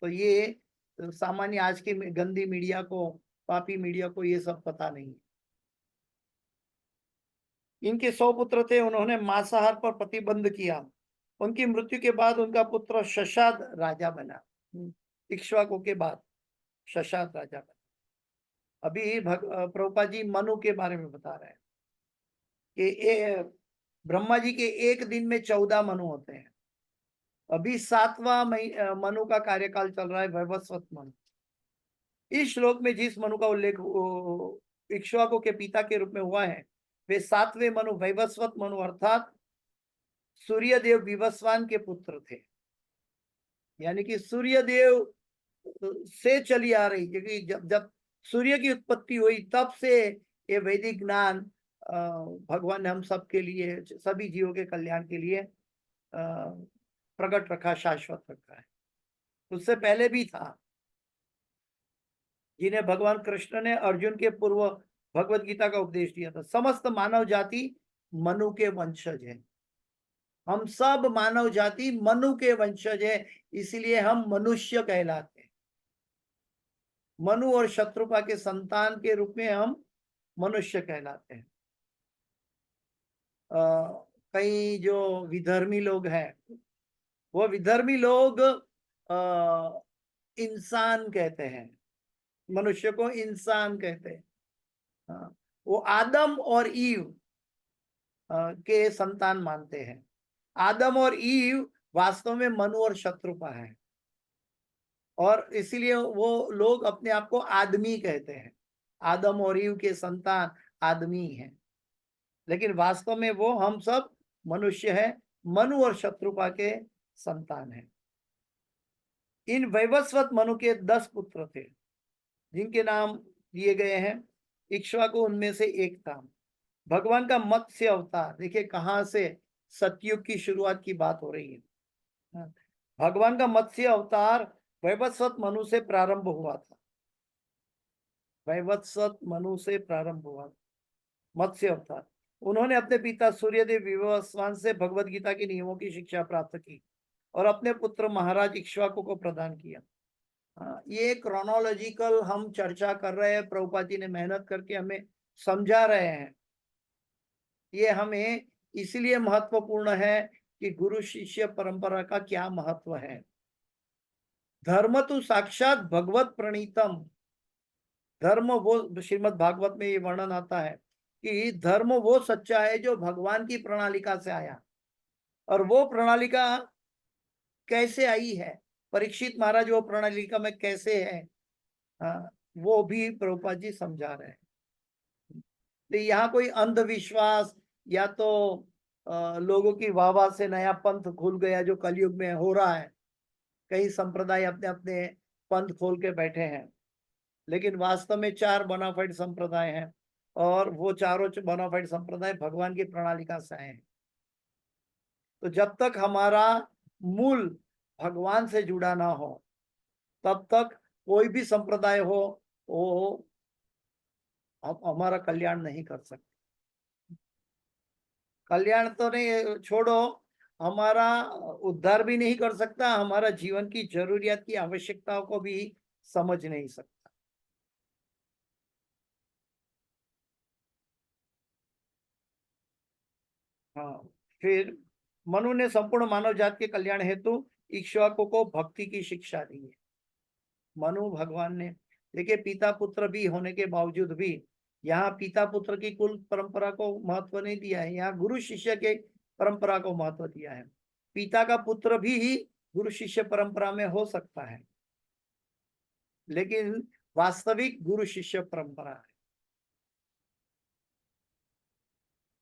Speaker 1: तो ये सामान्य आज की गंदी मीडिया को, पापी मीडिया को ये सब पता नहीं है। इनके 100 पुत्र थे, उन्होंने मांसाहार पर प्रतिबंध किया। उनकी मृत्यु के बाद उनका पुत्र शशाद राजा बना। इक्ष्वाकु के बाद शशाद राजा बना। अभी प्रभुपाद जी मनु के बारे में बता रहे हैं कि ब्रह्मा जी के एक दिन में 14 मनु होते हैं। अभी 7वां मनु का कार्यकाल चल रहा है, वैवस्वत मनु। इस श्लोक में जिस मनु का उल्लेख इक्ष्वाकु के पिता के रूप में हुआ है, वे 7वें मनु वैवस्वत मनु अर्थात सूर्यदेव विवस्वान के पुत्र थे। यानी कि सूर्यदेव से चली आ रही, क्योंकि जब जब सूर्य की उत्पत्ति हुई तब से ये वैदिक ज्ञान भगवान ने हम सब के लिए, सभी जीवों के कल्याण के लिए प्रकट रखा, शाश्वत रखा है। उससे पहले भी था, जिन्हें भगवान कृष्ण ने अर्जुन के पूर्व भगवत गीता का उपदेश दिया था। समस्त मानव जाति मनु के वंशज है। हम सब मानव जाति मनु के वंशज है, इसलिए हम मनुष्य कहलाते हैं। मनु और शत्रुपा के संतान के रूप में हम मनुष्य कहलाते हैं। कई जो विधर्मी लोग हैं, वो विधर्मी लोग इंसान कहते हैं, मनुष्य को इंसान कहते हैं। वो आदम और ईव के संतान मानते हैं। आदम और ईव वास्तव में मनु और शत्रुपा है, और इसीलिए वो लोग अपने आप को आदमी कहते हैं। आदम और ईव के संतान आदमी हैं, लेकिन वास्तव में वो हम सब मनुष्य हैं, मनु और शत्रुपा के संतान हैं। इन वैवस्वत मनु के 10 पुत्र थे, जिनके नाम दिए गए हैं। इक्ष्वाकु उनमें से एक था। भगवान का मत्स्य अवतार, देखिए कहां से सतयुग की शुरुआत की बात हो रही है। भगवान का मत्स्य अवतार वैवस्वत मनु से प्रारंभ हुआ था। वैवस्वत मनु से प्रारंभ हुआ मत्स्य अवतार। उन्होंने अपने पिता सूर्यदेव विवस्वान से भगवत गीता के नियमों की शिक्षा प्राप्त की और अपने पुत्र महाराज इक्ष्वाकु को प्रदान किया। ये क्रोनोलॉजिकल हम चर्चा कर रहे हैं। प्रभुपाद जी ने मेहनत करके हमें समझा रहे हैं। ये हमें इसलिए महत्वपूर्ण है कि गुरु शिष्य परंपरा का क्या महत्व है। धर्म तो साक्षात भगवत प्रणीतम। धर्म वो, श्रीमद् भागवत में ये वर्णन आता है कि धर्म वो सच्चा है जो भगवान की प्रणालिका से आया। और वो प्रणालिका कैसे आई है, परीक्षित महाराज वो प्रणालिका में कैसे है, वो भी प्रभुपाद जी समझा रहे हैं। तो यहाँ कोई अंधविश्वास या तो लोगों की वाहवाह से नया पंथ खुल गया जो कलयुग में हो रहा है। कई संप्रदाय अपने अपने पंथ खोल के बैठे हैं, लेकिन वास्तव में 4 बोनाफाइड संप्रदाय हैं, और वो चारों बोनाफाइड संप्रदाय भगवान की प्रणालिका से आए हैं। तो जब तक हमारा मूल भगवान से जुड़ा ना हो, तब तक कोई भी संप्रदाय हो वो हमारा कल्याण नहीं कर सकते। कल्याण तो नहीं छोड़ो, हमारा उद्धार भी नहीं कर सकता, हमारा जीवन की जरूरियात की आवश्यकताओं को भी समझ नहीं सकता। हाँ, फिर मनु ने संपूर्ण मानव जात के कल्याण हेतु इक्ष्वाकु को भक्ति की शिक्षा दी है। मनु भगवान ने, देखिए पिता पुत्र भी होने के बावजूद भी यहाँ पिता पुत्र की कुल परंपरा को महत्व नहीं दिया है, यहाँ गुरु शिष्य के परंपरा को महत्व दिया है। पिता का पुत्र भी गुरु शिष्य परंपरा में हो सकता है, लेकिन वास्तविक गुरु शिष्य परंपरा है।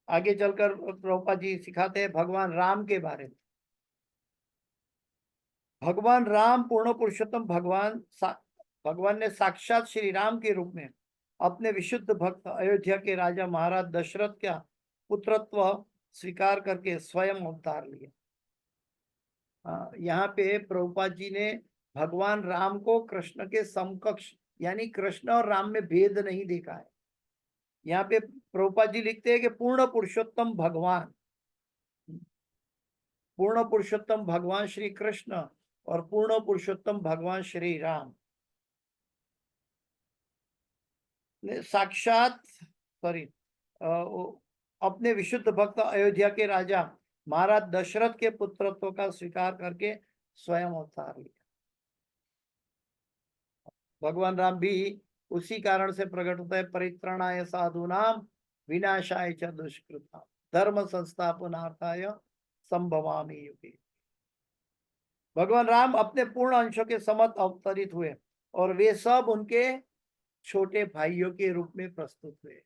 Speaker 1: आगे चलकर प्रभुपाद जी सिखाते हैं भगवान राम के बारे में। भगवान राम पूर्ण पुरुषोत्तम भगवान ने साक्षात श्री राम के रूप में अपने विशुद्ध भक्त अयोध्या के राजा महाराज दशरथ का पुत्रत्व स्वीकार करके स्वयं अवतार लिया। यहाँ पे प्रभुपाद जी ने भगवान राम को कृष्ण के समकक्ष यानी कृष्ण और राम में भेद नहीं देखा है। यहाँ पे प्रभुपाद जी लिखते हैं कि पूर्ण पुरुषोत्तम भगवान श्री कृष्ण और पूर्ण पुरुषोत्तम भगवान श्री राम ने साक्षात अपने विशुद्ध भक्त अयोध्या के राजा महाराज दशरथ के पुत्रत्व का स्वीकार करके स्वयं अवतार लिया। भगवान राम भी उसी कारण से प्रकट होता है, परित्राणाय साधूनाम विनाशाय च दुष्कृताम धर्म संस्थापनार्थाय संभवामि युगे। भगवान राम अपने पूर्ण अंशों के समत अवतरित हुए और वे सब उनके छोटे भाइयों के रूप में प्रस्तुत हुए।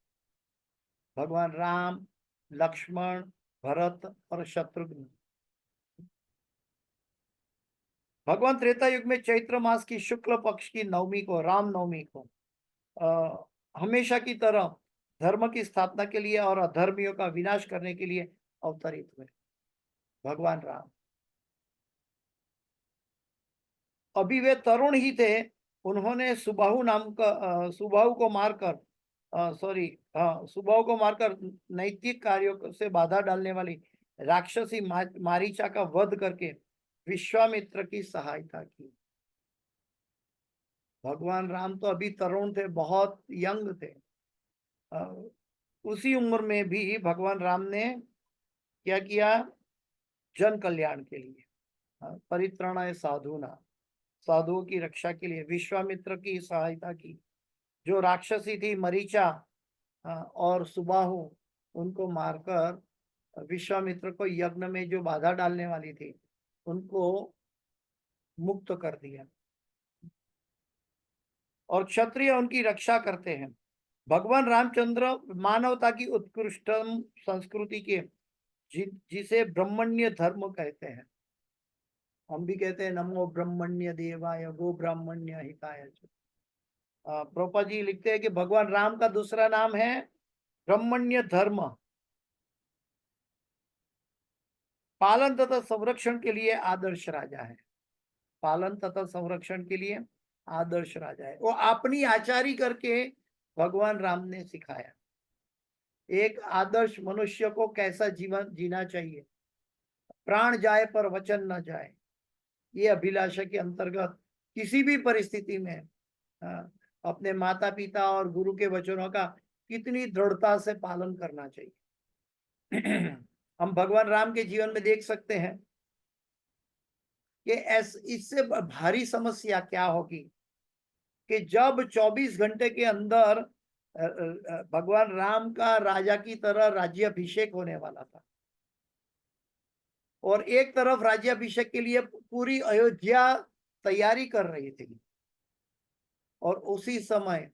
Speaker 1: भगवान राम, लक्ष्मण, भरत और शत्रुघ्न। भगवान त्रेता युग में चैत्र मास की शुक्ल पक्ष की नवमी को, राम नवमी को हमेशा की तरह धर्म की स्थापना के लिए और अधर्मियों का विनाश करने के लिए अवतरित हुए। भगवान राम अभी वे तरुण ही थे, उन्होंने सुबाहु को मारकर नैतिक कार्यों से बाधा डालने वाली राक्षसी मारीचा का वध करके विश्वामित्र की सहायता की। भगवान राम तो अभी तरुण थे, बहुत यंग थे। उसी उम्र में भी भगवान राम ने क्या किया? जन कल्याण के लिए, परित्राणाय साधूना, साधुओं की रक्षा के लिए विश्वामित्र की सहायता की। जो राक्षसी थी मरीचा और सुबाहु, उनको मारकर विश्वामित्र को यज्ञ में जो बाधा डालने वाली थी उनको मुक्त कर दिया और क्षत्रिय उनकी रक्षा करते हैं। भगवान रामचंद्र मानवता की उत्कृष्टतम संस्कृति के जिसे ब्रह्मण्य धर्म कहते हैं, हम भी कहते हैं नमो ब्रह्मण्य देवाय गो ब्राह्मण्य हिताय। प्रभुपाद जी लिखते हैं कि भगवान राम का दूसरा नाम है ब्रह्मण्य धर्म। पालन तथा संरक्षण के लिए आदर्श राजा है। पालन तथा संरक्षण के लिए आदर्श राजा है। वो अपनी आचारी करके भगवान राम ने सिखाया एक आदर्श मनुष्य को कैसा जीवन जीना चाहिए। प्राण जाए पर वचन न जाए, ये अभिलाषा के अंतर्गत किसी भी परिस्थिति में अपने माता पिता और गुरु के वचनों का कितनी दृढ़ता से पालन करना चाहिए। हम भगवान राम के जीवन में देख सकते हैं कि इससे भारी समस्या क्या होगी कि जब 24 घंटे के अंदर भगवान राम का राजा की तरह राज्याभिषेक होने वाला था और एक तरफ राज्याभिषेक के लिए पूरी अयोध्या तैयारी कर रही थी और उसी समय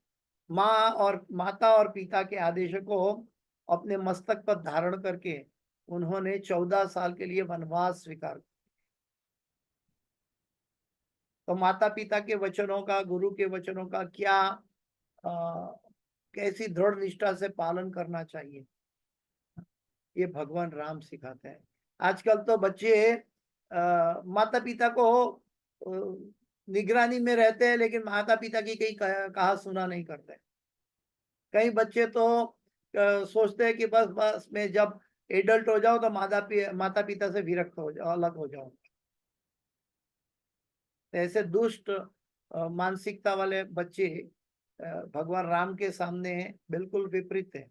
Speaker 1: माता और पिता के आदेश को अपने मस्तक पर धारण करके उन्होंने 14 साल के लिए वनवास स्वीकार किया। तो माता पिता के वचनों का, गुरु के वचनों का क्या कैसी दृढ़ निष्ठा से पालन करना चाहिए, ये भगवान राम सिखाते हैं। आजकल तो बच्चे माता पिता को निगरानी में रहते हैं लेकिन माता पिता की कहीं कहा सुना नहीं करते। कई बच्चे तो सोचते हैं कि बस मैं जब एडल्ट हो जाओ तो माता पिता से विरक्त हो जाओ, अलग हो जाओ। ऐसे दुष्ट मानसिकता वाले बच्चे भगवान राम के सामने बिल्कुल विपरीत है।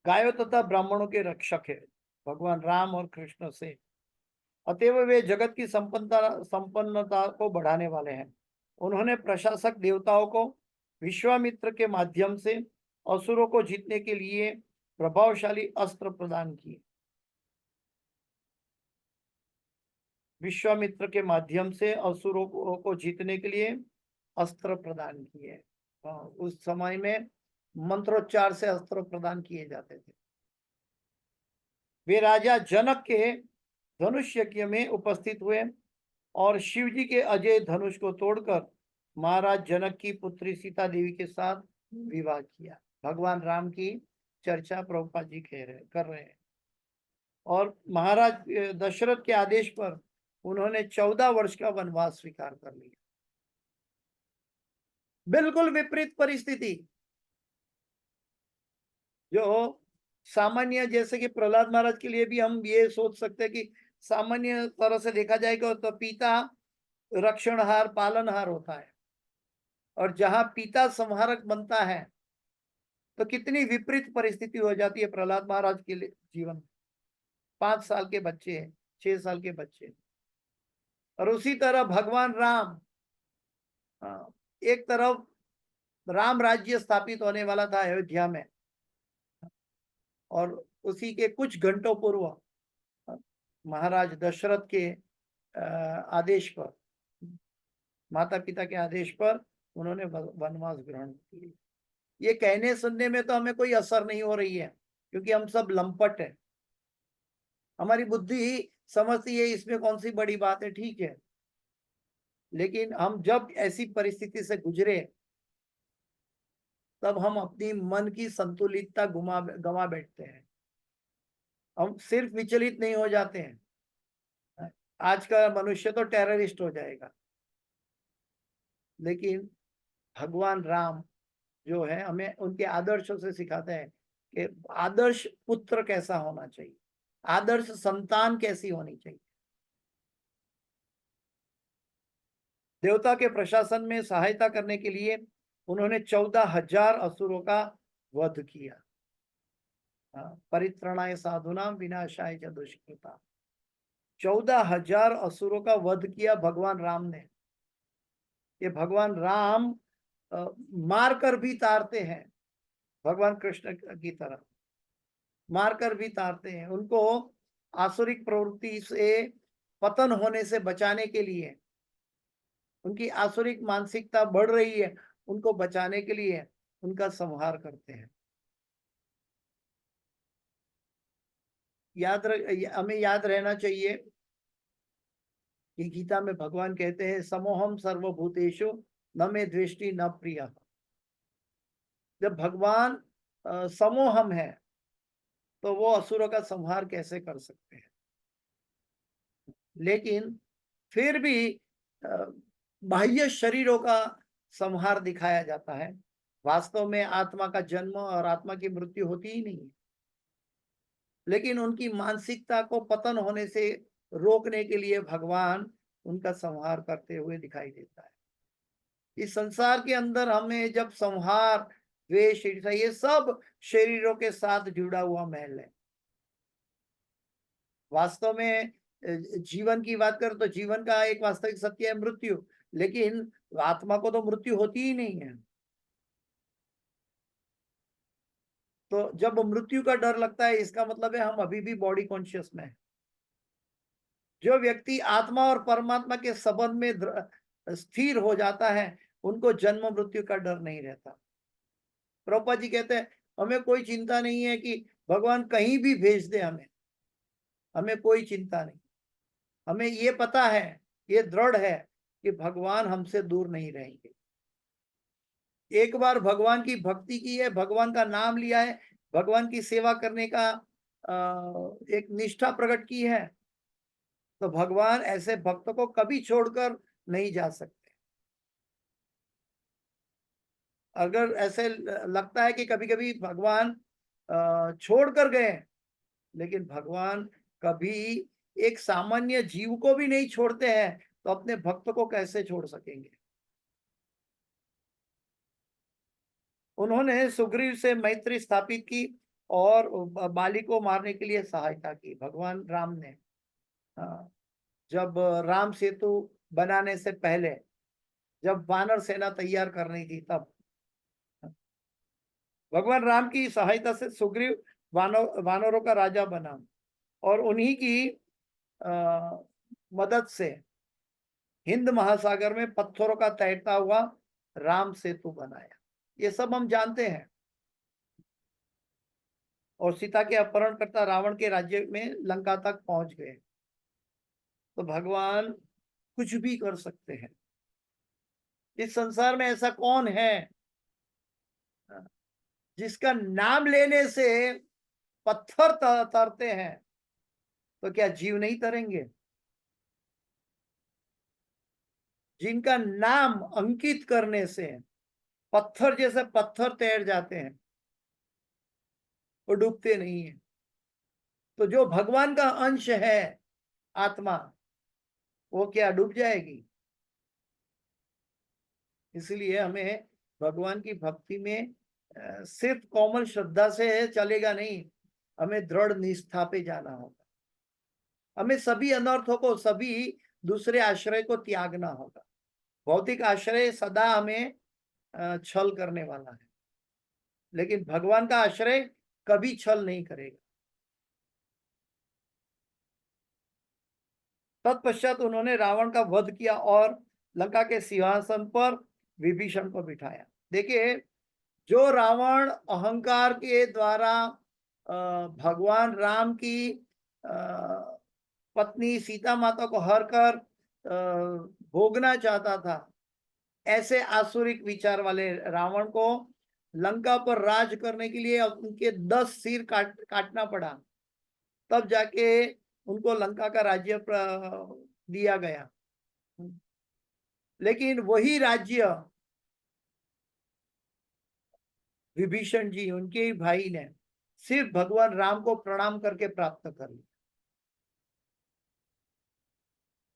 Speaker 1: गायों तथा ब्राह्मणों के रक्षक है भगवान राम और कृष्ण से, अतएव वे जगत की संपन्नता को बढ़ाने वाले हैं। उन्होंने प्रशासक देवताओं को विश्वामित्र के माध्यम से असुरों को जीतने के लिए प्रभावशाली अस्त्र प्रदान किए। विश्वामित्र के माध्यम से असुरों को जीतने के लिए अस्त्र प्रदान किए। उस समय में मंत्रोच्चार से अस्त्र प्रदान किए जाते थे। वे राजा जनक के धनुष यज्ञ में उपस्थित हुए और शिव जी के अजय धनुष को तोड़कर महाराज जनक की पुत्री सीता देवी के साथ विवाह किया। भगवान राम की चर्चा प्रभुपाद जी कर रहे हैं। और महाराज दशरथ के आदेश पर उन्होंने 14 वर्ष का वनवास स्वीकार कर लिया। बिल्कुल विपरीत परिस्थिति। जो सामान्य, जैसे कि प्रहलाद महाराज के लिए भी हम ये सोच सकते हैं कि सामान्य तरह से देखा जाएगा तो पिता रक्षणहार पालनहार होता है, और जहां पिता संहारक बनता है तो कितनी विपरीत परिस्थिति हो जाती है प्रहलाद महाराज के लिए जीवन में। 5 साल के बच्चे हैं, 6 साल के बच्चे। और उसी तरह भगवान राम, एक तरफ राम राज्य स्थापित होने वाला था अयोध्या में, और उसी के कुछ घंटों पूर्व महाराज दशरथ के आदेश पर, माता पिता के आदेश पर उन्होंने वनवास ग्रहण किया। ये कहने सुनने में तो हमें कोई असर नहीं हो रही है, क्योंकि हम सब लंपट है। हमारी बुद्धि समझती है इसमें कौन सी बड़ी बात है, ठीक है। लेकिन हम जब ऐसी परिस्थिति से गुजरे तब हम अपनी मन की संतुलितता गवा बैठते हैं। हम सिर्फ विचलित नहीं हो जाते हैं। आज का मनुष्य तो टेररिस्ट हो जाएगा, लेकिन भगवान राम जो है हमें उनके आदर्शों से सिखाते हैं कि आदर्श पुत्र कैसा होना चाहिए, आदर्श संतान कैसी होनी चाहिए। देवता के प्रशासन में सहायता करने के लिए उन्होंने 14,000 असुरों का वध किया। परित्रणाय साधुनाम विनाशाय च दुष्कृता। 14,000 असुरों का वध किया भगवान राम ने। ये भगवान राम मार कर भी तारते हैं, भगवान कृष्ण की तरह मारकर भी तारते हैं। उनको आसुरिक प्रवृत्ति से पतन होने से बचाने के लिए, उनकी आसुरिक मानसिकता बढ़ रही है, उनको बचाने के लिए उनका संहार करते हैं। हमें याद रहना चाहिए कि गीता में भगवान कहते हैं समोहम सर्वभूतेषु न मे द्वेष्टि न प्रिय। जब भगवान समोहम है तो वो असुरों का संहार कैसे कर सकते हैं। लेकिन फिर भी बाह्य शरीरों का संहार दिखाया जाता है। वास्तव में आत्मा का जन्म और आत्मा की मृत्यु होती ही नहीं है, लेकिन उनकी मानसिकता को पतन होने से रोकने के लिए भगवान उनका संहार करते हुए दिखाई देता है। इस संसार के अंदर हमें जब संहार, द्वेष, ईर्ष्या, ये सब शरीरों के साथ जुड़ा हुआ महल है। वास्तव में जीवन की बात करें तो जीवन का एक वास्तविक सत्य है मृत्यु, लेकिन आत्मा को तो मृत्यु होती ही नहीं है। तो जब मृत्यु का डर लगता है इसका मतलब है हम अभी भी बॉडी कॉन्शियस में है। जो व्यक्ति आत्मा और परमात्मा के संबंध में स्थिर हो जाता है उनको जन्म मृत्यु का डर नहीं रहता। प्रभुपाद जी कहते हैं हमें कोई चिंता नहीं है कि भगवान कहीं भी भेज दे, हमें कोई चिंता नहीं। हमें ये पता है, ये दृढ़ है कि भगवान हमसे दूर नहीं रहेंगे। एक बार भगवान की भक्ति की है, भगवान का नाम लिया है, भगवान की सेवा करने का एक निष्ठा प्रकट की है, तो भगवान ऐसे भक्त को कभी छोड़कर नहीं जा सकते। अगर ऐसे लगता है कि कभी कभी भगवान छोड़ कर गए, लेकिन भगवान कभी एक सामान्य जीव को भी नहीं छोड़ते हैं, तो अपने भक्त को कैसे छोड़ सकेंगे। उन्होंने सुग्रीव से मैत्री स्थापित की और बाली को मारने के लिए सहायता की, भगवान राम ने। हाँ, जब राम सेतु बनाने से पहले, जब वानर सेना तैयार करनी थी, तब भगवान राम की सहायता से सुग्रीव वानरों का राजा बना, और उन्हीं की मदद से हिंद महासागर में पत्थरों का तैरता हुआ राम सेतु बनाया। ये सब हम जानते हैं। और सीता के अपहरणकर्ता रावण के राज्य में लंका तक पहुंच गए। तो भगवान कुछ भी कर सकते हैं। इस संसार में ऐसा कौन है जिसका नाम लेने से पत्थर तरते हैं, तो क्या जीव नहीं तरेंगे? जिनका नाम अंकित करने से पत्थर जैसे पत्थर तैर जाते हैं, वो डूबते नहीं है। तो जो भगवान का अंश है आत्मा, वो क्या डूब जाएगी? इसलिए हमें भगवान की भक्ति में सिर्फ कोमल श्रद्धा से चलेगा नहीं, हमें दृढ़ निष्ठा पे जाना होगा। हमें सभी अनर्थों को, सभी दूसरे आश्रय को त्यागना होगा। भौतिक आश्रय सदा हमें छल करने वाला है, लेकिन भगवान का आश्रय कभी छल नहीं करेगा। तत्पश्चात उन्होंने रावण का वध किया और लंका के सिंहासन पर विभीषण को बिठाया। देखिए, जो रावण अहंकार के द्वारा भगवान राम की पत्नी सीता माता को हर कर भोगना चाहता था, ऐसे आसुरिक विचार वाले रावण को लंका पर राज करने के लिए उनके 10 सिर काटना पड़ा, तब जाके उनको लंका का राज्य दिया गया। लेकिन वही राज्य विभीषण जी, उनके भाई ने सिर्फ भगवान राम को प्रणाम करके प्राप्त कर लिया।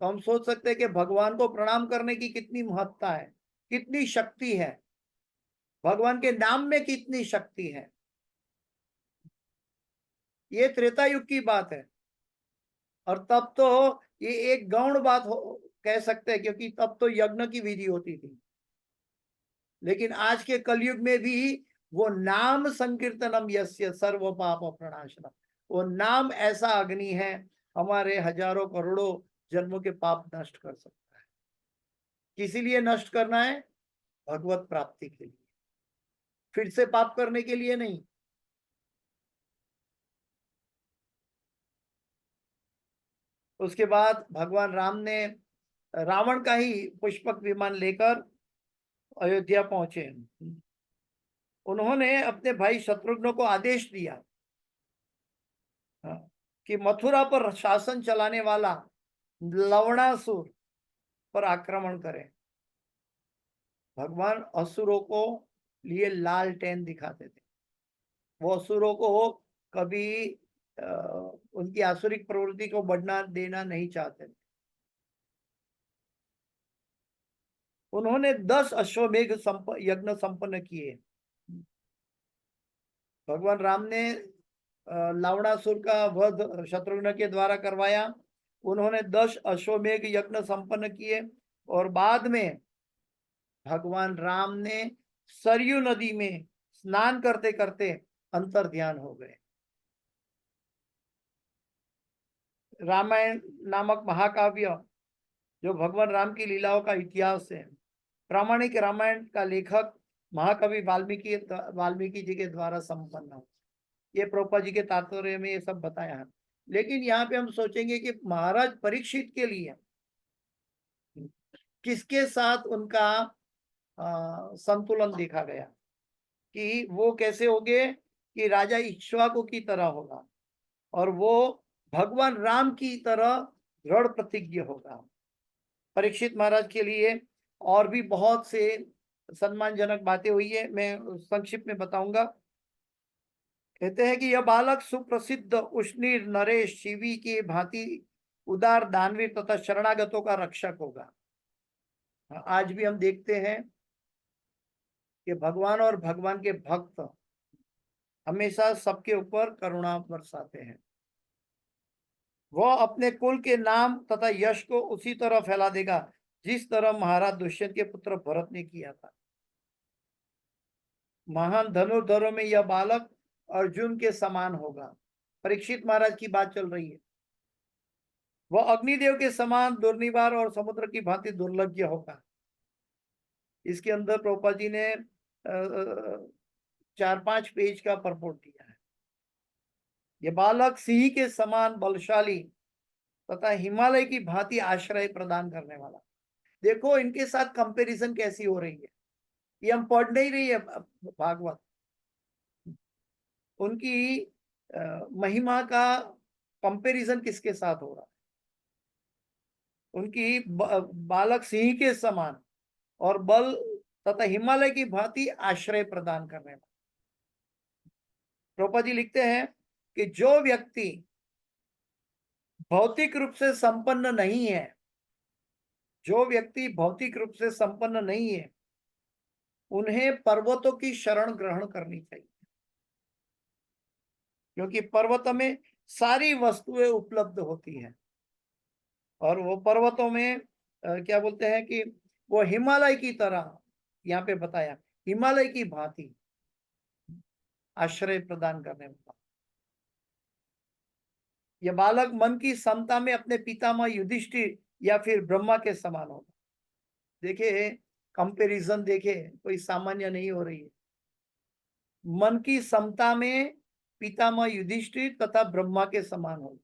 Speaker 1: तो हम सोच सकते हैं कि भगवान को प्रणाम करने की कितनी महत्ता है, कितनी शक्ति है, भगवान के नाम में कितनी शक्ति है। ये त्रेता युग की बात है, और तब तो ये एक गौण बात कह सकते हैं, क्योंकि तब तो यज्ञ की विधि होती थी। लेकिन आज के कलयुग में भी वो नाम संकीर्तनम यस्य सर्व पाप प्रणाशनम, वो नाम ऐसा अग्नि है, हमारे हजारों करोड़ों जन्मों के पाप नष्ट कर सकता है। किसी लिए नष्ट करना है? भगवत प्राप्ति के लिए, फिर से पाप करने के लिए नहीं। उसके बाद भगवान राम ने रावण का ही पुष्पक विमान लेकर अयोध्या पहुंचे। उन्होंने अपने भाई शत्रुघ्न को आदेश दिया कि मथुरा पर शासन चलाने वाला लवणासुर पर आक्रमण करें। भगवान असुरों को लिए लालटेन दिखाते थे। वो असुरों को कभी उनकी आसुरिक प्रवृत्ति को बढ़ना देना नहीं चाहते थे। उन्होंने 10 अश्वमेघ यज्ञ संपन्न किए। भगवान राम ने लवणासुर का वध शत्रुघ्न के द्वारा करवाया। उन्होंने 10 अश्वमेघ यज्ञ संपन्न किए, और बाद में भगवान राम ने सरयू नदी में स्नान करते करते अंतर ध्यान हो गए। रामायण नामक महाकाव्य, जो भगवान राम की लीलाओं का इतिहास है, प्रामाणिक रामायण का लेखक महाकवि वाल्मीकि जी के द्वारा संपन्न हो। ये प्रभुपाद जी के तात्पर्य में ये सब बताया है। लेकिन यहाँ पे हम सोचेंगे कि महाराज परीक्षित के लिए किसके साथ उनका संतुलन देखा गया, कि वो कैसे होंगे, कि राजा इक्ष्वाकु की तरह होगा, और वो भगवान राम की तरह दृढ़ प्रतिज्ञ होगा। परीक्षित महाराज के लिए और भी बहुत से सम्मानजनक बातें हुई है, मैं संक्षिप्त में बताऊंगा। कहते हैं कि यह बालक सुप्रसिद्ध उष्णीर नरेश शिवी की भांति उदार दानवीर तथा शरणागतों का रक्षक होगा। आज भी हम देखते हैं कि भगवान और भगवान के भक्त हमेशा सबके ऊपर करुणा बरसाते हैं। वह अपने कुल के नाम तथा यश को उसी तरह फैला देगा जिस तरह महाराज दुष्यंत के पुत्र भरत ने किया था। महान धनुर्धरों में यह बालक अर्जुन के समान होगा। परीक्षित महाराज की बात चल रही है। वह अग्निदेव के समान दुर्निवार और समुद्र की भांति दुर्लभ होगा। इसके अंदर प्रभुपाद जी ने 4-5 पेज का परपोर्ट दिया है। यह बालक सिंह के समान बलशाली तथा हिमालय की भांति आश्रय प्रदान करने वाला। देखो इनके साथ कंपैरिजन कैसी हो रही है। ये हम पढ़ नहीं रही है भागवत। उनकी महिमा का कंपैरिजन किसके साथ हो रहा है? उनकी बालक सिंह के समान और बल तथा हिमालय की भांति आश्रय प्रदान करने वाला। प्रभुपाद जी लिखते हैं कि जो व्यक्ति भौतिक रूप से संपन्न नहीं है, जो व्यक्ति भौतिक रूप से संपन्न नहीं है, उन्हें पर्वतों की शरण ग्रहण करनी चाहिए, क्योंकि पर्वतों में सारी वस्तुएं उपलब्ध होती हैं। और वो पर्वतों में क्या बोलते हैं कि वो हिमालय की तरह, यहाँ पे बताया हिमालय की भांति आश्रय प्रदान करने वाला। यह बालक मन की समता में अपने पितामह युधिष्ठिर या फिर ब्रह्मा के समान होगा। देखिए कंपैरिजन, देखे कोई सामान्य नहीं हो रही है। मन की समता में पितामह युधिष्ठिर तथा ब्रह्मा के समान होगा।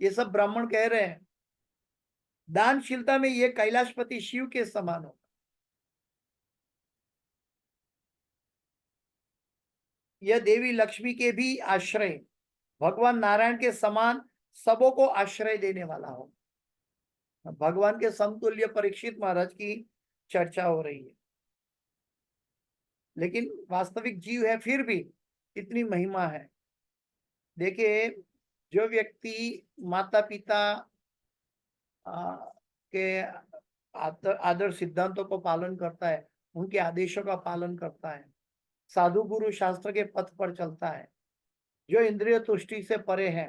Speaker 1: ये सब ब्राह्मण कह रहे हैं। दानशीलता में ये कैलाशपति शिव के समान होगा। यह देवी लक्ष्मी के भी आश्रय भगवान नारायण के समान सबों को आश्रय देने वाला हो। भगवान के समतुल्य परीक्षित महाराज की चर्चा हो रही है। लेकिन वास्तविक जीव है, फिर भी इतनी महिमा है। देखिए जो व्यक्ति माता पिता के आदर सिद्धांतों को पालन करता है, उनके आदेशों का पालन करता है, साधु गुरु शास्त्र के पथ पर चलता है, जो इंद्रिय तुष्टि से परे है,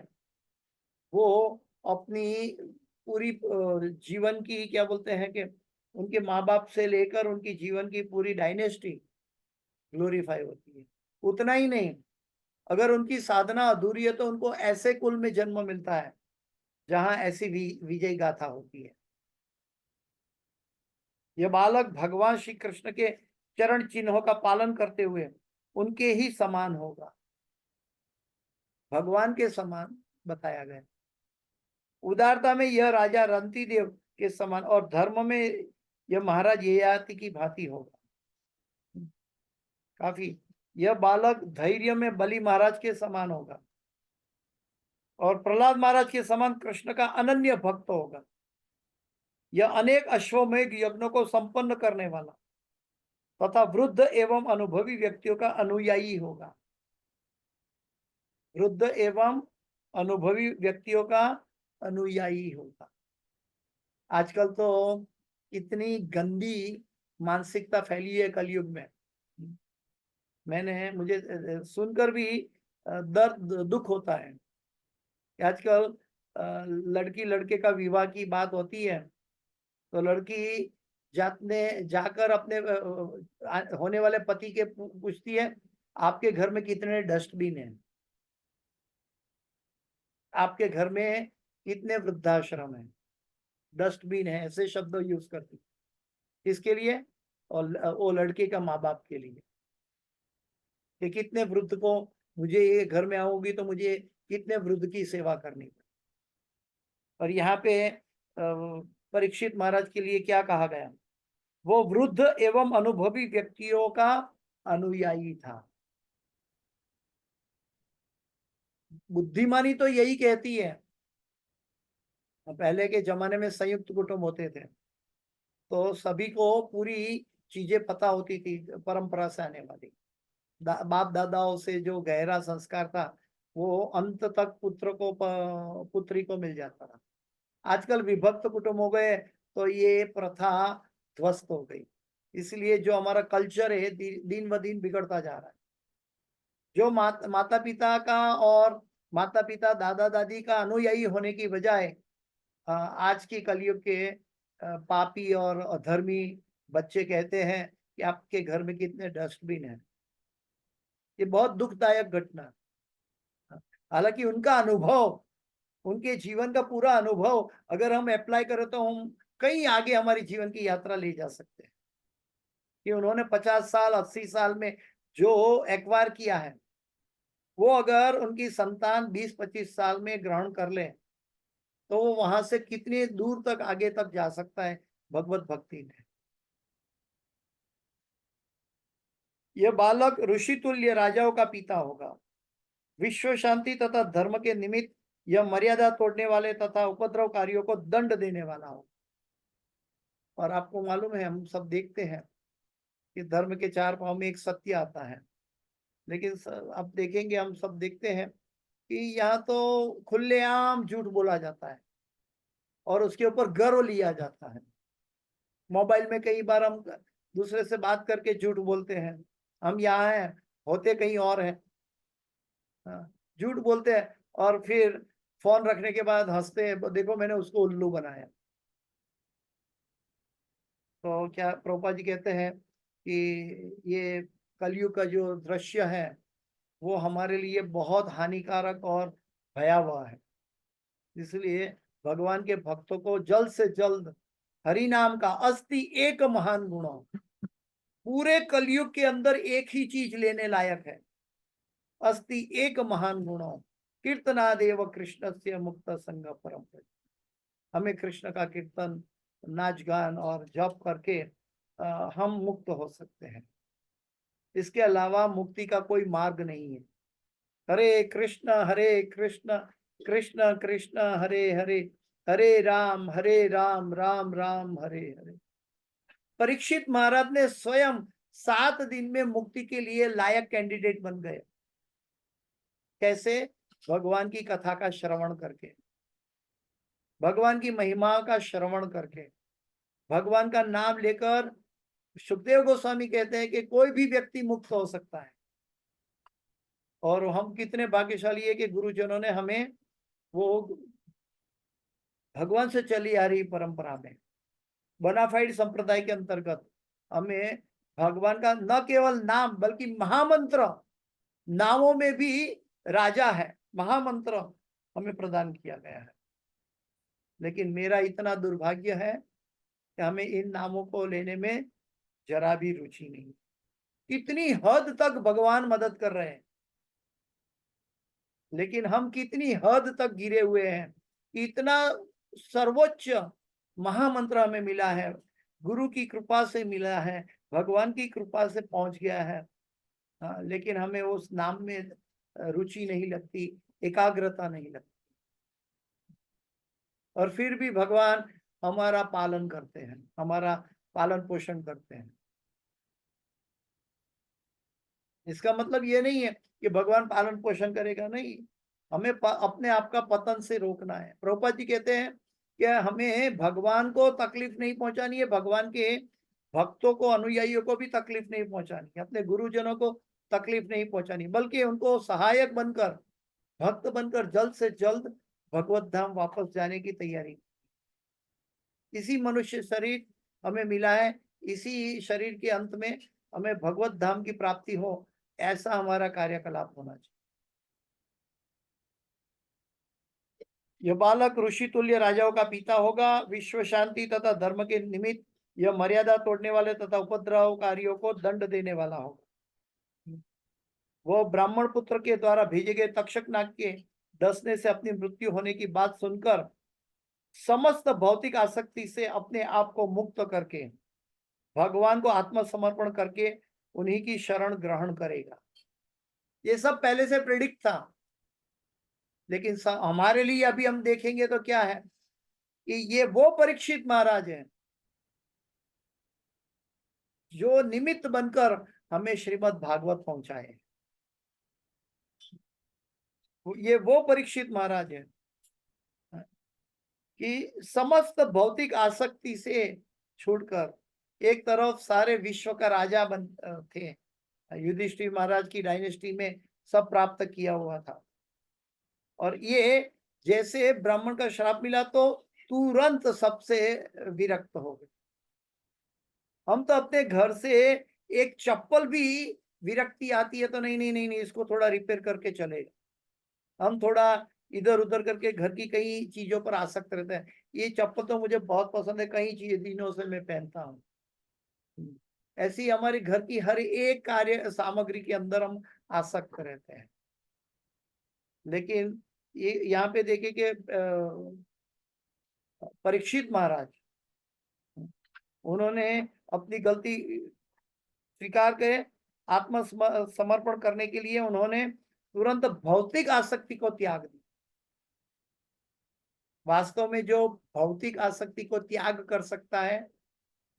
Speaker 1: वो अपनी पूरी जीवन की क्या बोलते हैं कि उनके माँ बाप से लेकर उनकी जीवन की पूरी डायनेस्टी ग्लोरीफाई होती है। उतना ही नहीं, अगर उनकी साधना अधूरी है तो उनको ऐसे कुल में जन्म मिलता है जहां ऐसी विजय गाथा होती है। यह बालक भगवान श्री कृष्ण के चरण चिन्हों का पालन करते हुए उनके ही समान होगा। भगवान के समान बताया गया। उदारता में यह राजा रंती देव के समान और धर्म में यह महाराज ययाति की भांति होगा। काफी। यह बालक धैर्य में बलि महाराज के समान होगा और प्रहलाद महाराज के समान कृष्ण का अनन्य भक्त होगा। यह अनेक अश्वमेघ यज्ञों को संपन्न करने वाला तथा वृद्ध एवं अनुभवी व्यक्तियों का अनुयायी होगा। वृद्ध एवं अनुभवी व्यक्तियों का अनुयायी होगा। आजकल तो इतनी गंदी मानसिकता फैली है कलयुग में। मुझे सुनकर भी दर्द दुख होता है। आजकल लड़की लड़के का विवाह की बात होती है तो लड़की जाकर अपने होने वाले पति के पूछती है, आपके घर में कितने डस्टबिन हैं, आपके घर में कितने वृद्धाश्रम हैं, डस्टबिन है, ऐसे शब्द यूज करती। किसके लिए? और वो लड़के का माँ बाप के लिए कि कितने वृद्ध को, मुझे ये घर में आऊंगी तो मुझे कितने वृद्ध की सेवा करनी। और यहाँ पे परीक्षित महाराज के लिए क्या कहा गया? वो वृद्ध एवं अनुभवी व्यक्तियों का अनुयायी था। बुद्धिमानी तो यही कहती है। पहले के जमाने में संयुक्त कुटुंब होते थे तो सभी को पूरी चीजें पता होती थी परंपरा से आने वाली, बाप दादाओं से जो गहरा संस्कार था वो अंत तक पुत्र को पुत्री को मिल जाता था। आजकल विभक्त कुटुंब हो गए तो ये प्रथा ध्वस्त हो गई। इसलिए जो हमारा कल्चर है दिन ब दिन बिगड़ता जा रहा है। जो माता पिता का और माता पिता दादा दादी का अनुयायी होने की बजाय आज की कलयुग के पापी और अधर्मी बच्चे कहते हैं कि आपके घर में कितने डस्टबिन हैं। ये बहुत दुखदायक घटना है। हालांकि उनका अनुभव, उनके जीवन का पूरा अनुभव अगर हम अप्लाई करें तो हम कहीं आगे हमारी जीवन की यात्रा ले जा सकते हैं। कि उन्होंने 50 साल 80 साल में जो एक्वायर किया है वो अगर उनकी संतान 20-25 साल में ग्रहण कर ले तो वो वहां से कितनी दूर तक आगे तक जा सकता है भगवत भक्ति में। यह बालक ऋषि तुल्य राजाओं का पिता होगा। विश्व शांति तथा धर्म के निमित्त यह मर्यादा तोड़ने वाले तथा उपद्रवकारियों को दंड देने वाला हो। और आपको मालूम है, हम सब देखते हैं कि धर्म के 4 पांव में एक सत्य आता है, लेकिन अब देखेंगे, हम सब देखते हैं कि यहाँ तो खुलेआम झूठ बोला जाता है और उसके ऊपर गर्व लिया जाता है। मोबाइल में कई बार हम दूसरे से बात करके झूठ बोलते हैं, हम यहाँ हैं, होते कहीं और हैं। झूठ बोलते हैं और फिर फोन रखने के बाद हंसते हैं, देखो मैंने उसको उल्लू बनाया। तो क्या प्रभुपाद जी कहते हैं कि ये कलयुग का जो दृश्य है वो हमारे लिए बहुत हानिकारक और भयावह है। इसलिए भगवान के भक्तों को जल्द से जल्द हरि नाम का अस्ति एक महान गुण, पूरे कलयुग के अंदर एक ही चीज लेने लायक है, अस्ति एक महान गुण कीर्तनादेव कृष्ण से मुक्त संग परम। हमें कृष्ण का कीर्तन, नाच गान और जप करके हम मुक्त हो सकते हैं। इसके अलावा मुक्ति का कोई मार्ग नहीं है। हरे कृष्ण कृष्ण कृष्ण हरे हरे, हरे राम राम राम हरे हरे। परीक्षित महाराज ने स्वयं 7 दिन में मुक्ति के लिए लायक कैंडिडेट बन गए। कैसे? भगवान की कथा का श्रवण करके, भगवान की महिमा का श्रवण करके, भगवान का नाम लेकर। सुखदेव गोस्वामी कहते हैं कि कोई भी व्यक्ति मुक्त हो सकता है। और हम कितने भाग्यशाली है कि गुरुजनों ने हमें वो भगवान से चली आ रही परंपरा में, बोनाफाइड संप्रदाय के अंतर्गत हमें भगवान का न केवल नाम बल्कि महामंत्र, नामों में भी राजा है, महामंत्र हमें प्रदान किया गया है। लेकिन मेरा इतना दुर्भाग्य है कि हमें इन नामों को लेने में जरा भी रुचि नहीं। कितनी हद तक भगवान मदद कर रहे हैं, लेकिन हम कितनी हद तक गिरे हुए हैं। इतना सर्वोच्च महामंत्र हमें मिला है, गुरु की कृपा से मिला है, भगवान की कृपा से पहुंच गया है। लेकिन हमें उस नाम में रुचि नहीं लगती, एकाग्रता नहीं लगती। और फिर भी भगवान हमारा पालन करते हैं, हमारा पालन पोषण करते हैं। इसका मतलब ये नहीं है कि भगवान पालन पोषण करेगा, नहीं। हमें अपने आप का पतन से रोकना है। प्रभुपाद जी कहते हैं कि हमें भगवान को तकलीफ नहीं पहुंचानी है, भगवान के भक्तों को, अनुयायियों को भी तकलीफ नहीं पहुंचानी है, अपने गुरुजनों को तकलीफ नहीं पहुंचानी, बल्कि उनको सहायक बनकर, भक्त बनकर जल्द से जल्द भगवत धाम वापस जाने की तैयारी। इसी मनुष्य शरीर हमें मिला है, इसी शरीर के अंत में हमें भगवत धाम की प्राप्ति हो, ऐसा हमारा कार्यकलाप होना चाहिए। यह बालक ऋषि तुल्य राजाओं का पिता होगा। विश्व शांति तथा धर्म के निमित्त यह मर्यादा तोड़ने वाले तथा उपद्रवकारियों को दंड देने वाला होगा। वो ब्राह्मण पुत्र के द्वारा भेजे गए तक्षक नाग के डसने से अपनी मृत्यु होने की बात सुनकर समस्त भौतिक आसक्ति से अपने आप को मुक्त करके भगवान को आत्मसमर्पण करके उन्हीं की शरण ग्रहण करेगा। ये सब पहले से प्रेडिक्ट था, लेकिन हमारे लिए अभी हम देखेंगे तो क्या है कि ये वो परीक्षित महाराज हैं जो निमित्त बनकर हमें श्रीमद् भागवत पहुंचाए। ये वो परीक्षित महाराज है कि समस्त भौतिक आसक्ति से छूटकर एक तरफ सारे विश्व का राजा बन थे। युधिष्ठिर महाराज की डायनेस्टी में सब प्राप्त किया हुआ था, और ये जैसे ब्राह्मण का श्राप मिला तो तुरंत सबसे विरक्त हो गए। हम तो अपने घर से एक चप्पल भी विरक्ति आती है तो नहीं नहीं नहीं नहीं इसको थोड़ा रिपेयर करके चलेगा, हम थोड़ा इधर उधर करके घर की कई चीजों पर आसक्त रहते हैं। ये चप्पल तो मुझे बहुत पसंद है, कई चीज दिनों से मैं पहनता हूँ। ऐसी हमारे घर की हर एक कार्य सामग्री के अंदर हम आसक्त रहते हैं। लेकिन ये यहाँ पे देखिए कि परीक्षित महाराज, उन्होंने अपनी गलती स्वीकार करे, आत्म समर्पण करने के लिए उन्होंने तुरंत भौतिक आसक्ति को त्याग दिया। वास्तव में जो भौतिक आसक्ति को त्याग कर सकता है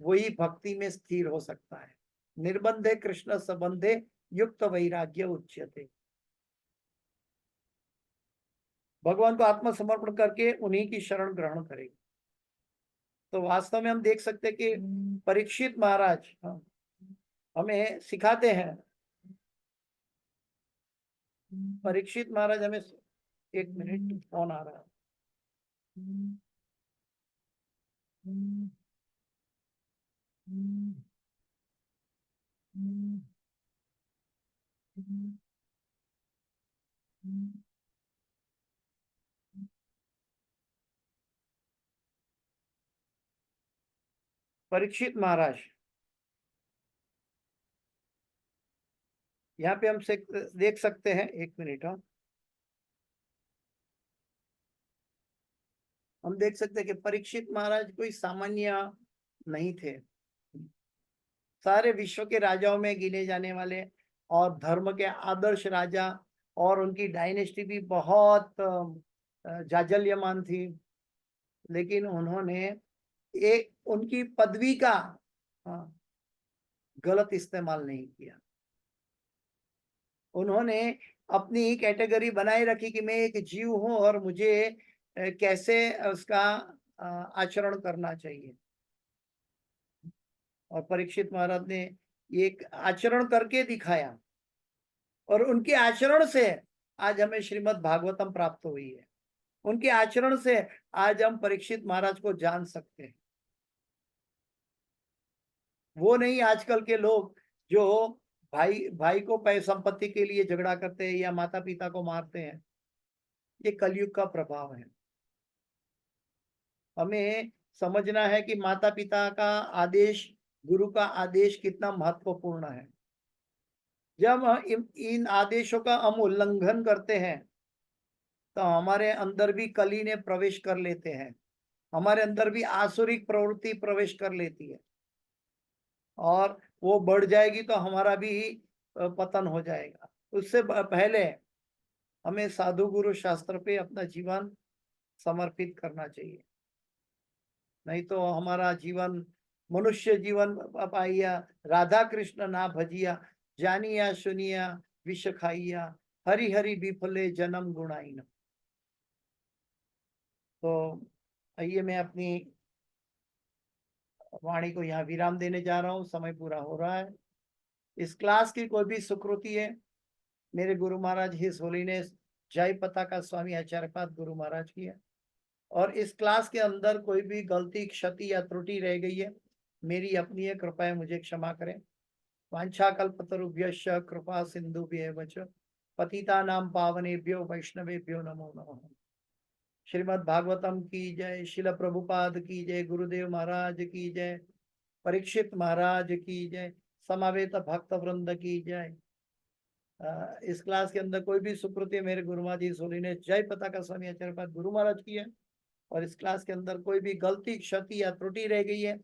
Speaker 1: वही भक्ति में स्थिर हो सकता है। निर्बंधे कृष्ण संबंधे युक्त वैराग्य उच्यते। भगवान को आत्मसमर्पण करके उन्हीं की शरण ग्रहण करेगी। तो वास्तव में हम देख सकते कि परीक्षित महाराज हमें सिखाते हैं। परीक्षित महाराज हमें, एक मिनट फोन आ रहा है। परीक्षित महाराज यहाँ पे हम देख सकते हैं, एक मिनट, हम देख सकते हैं कि परीक्षित महाराज कोई सामान्य नहीं थे। सारे विश्व के राजाओं में गिने जाने वाले और धर्म के आदर्श राजा, और उनकी डायनेस्टी भी बहुत जाजल्यमान थी। लेकिन उन्होंने एक उनकी पदवी का गलत इस्तेमाल नहीं किया। उन्होंने अपनी कैटेगरी बनाए रखी कि मैं एक जीव हूं और मुझे कैसे उसका आचरण करना चाहिए। और परीक्षित महाराज ने एक आचरण करके दिखाया, और उनके आचरण से आज हमें श्रीमद् भागवतम प्राप्त हुई है। उनके आचरण से आज हम परीक्षित महाराज को जान सकते हैं। वो नहीं आजकल के लोग जो भाई भाई को संपत्ति के लिए झगड़ा करते हैं या माता पिता को मारते हैं। ये कलयुग का प्रभाव है। हमें समझना है कि माता पिता का आदेश, गुरु का आदेश कितना महत्वपूर्ण है। जब इन आदेशों का हम उल्लंघन करते हैं तो हमारे अंदर भी कली ने प्रवेश कर लेते हैं, हमारे अंदर भी आसुरिक प्रवृत्ति प्रवेश कर लेती है, और वो बढ़ जाएगी तो हमारा भी पतन हो जाएगा। उससे पहले हमें साधु गुरु शास्त्र पे अपना जीवन समर्पित करना चाहिए, नहीं तो हमारा जीवन मनुष्य जीवन पाइया, राधा कृष्ण ना भजिया, जानिया सुनिया विष खाइया, हरि हरि विफले जन्म गुणाइन। तो आइए मैं अपनी वाणी को यहाँ विराम देने जा रहा हूँ, समय पूरा हो रहा है। इस क्लास की कोई भी सुकृति है, मेरे गुरु महाराज हिज होलीनेस जय पताका स्वामी आचार्यपाद गुरु महाराज की है, और इस क्लास के अंदर कोई भी गलती, क्षति या त्रुटि रह गई है, मेरी अपनी है, कृपया मुझे क्षमा करें। वांछा कल्पतरुभ्यश्च कृपा सिंधुभ्येव च पतितानां पावनेभ्यो वैष्णवेभ्यो नमो नमः। श्रीमद् भागवतम की जय, शिल प्रभुपाद की जय, गुरुदेव महाराज की जय, परीक्षित महाराज की जय, समावेत भक्त वृंद की जय। इस क्लास के अंदर कोई भी सुकृति मेरे गुरु महाराज जी सोली ने जय पताका स्वामी आचार्यपाद गुरु महाराज की है, और इस क्लास के अंदर कोई भी गलती, क्षति या त्रुटि रह गई है,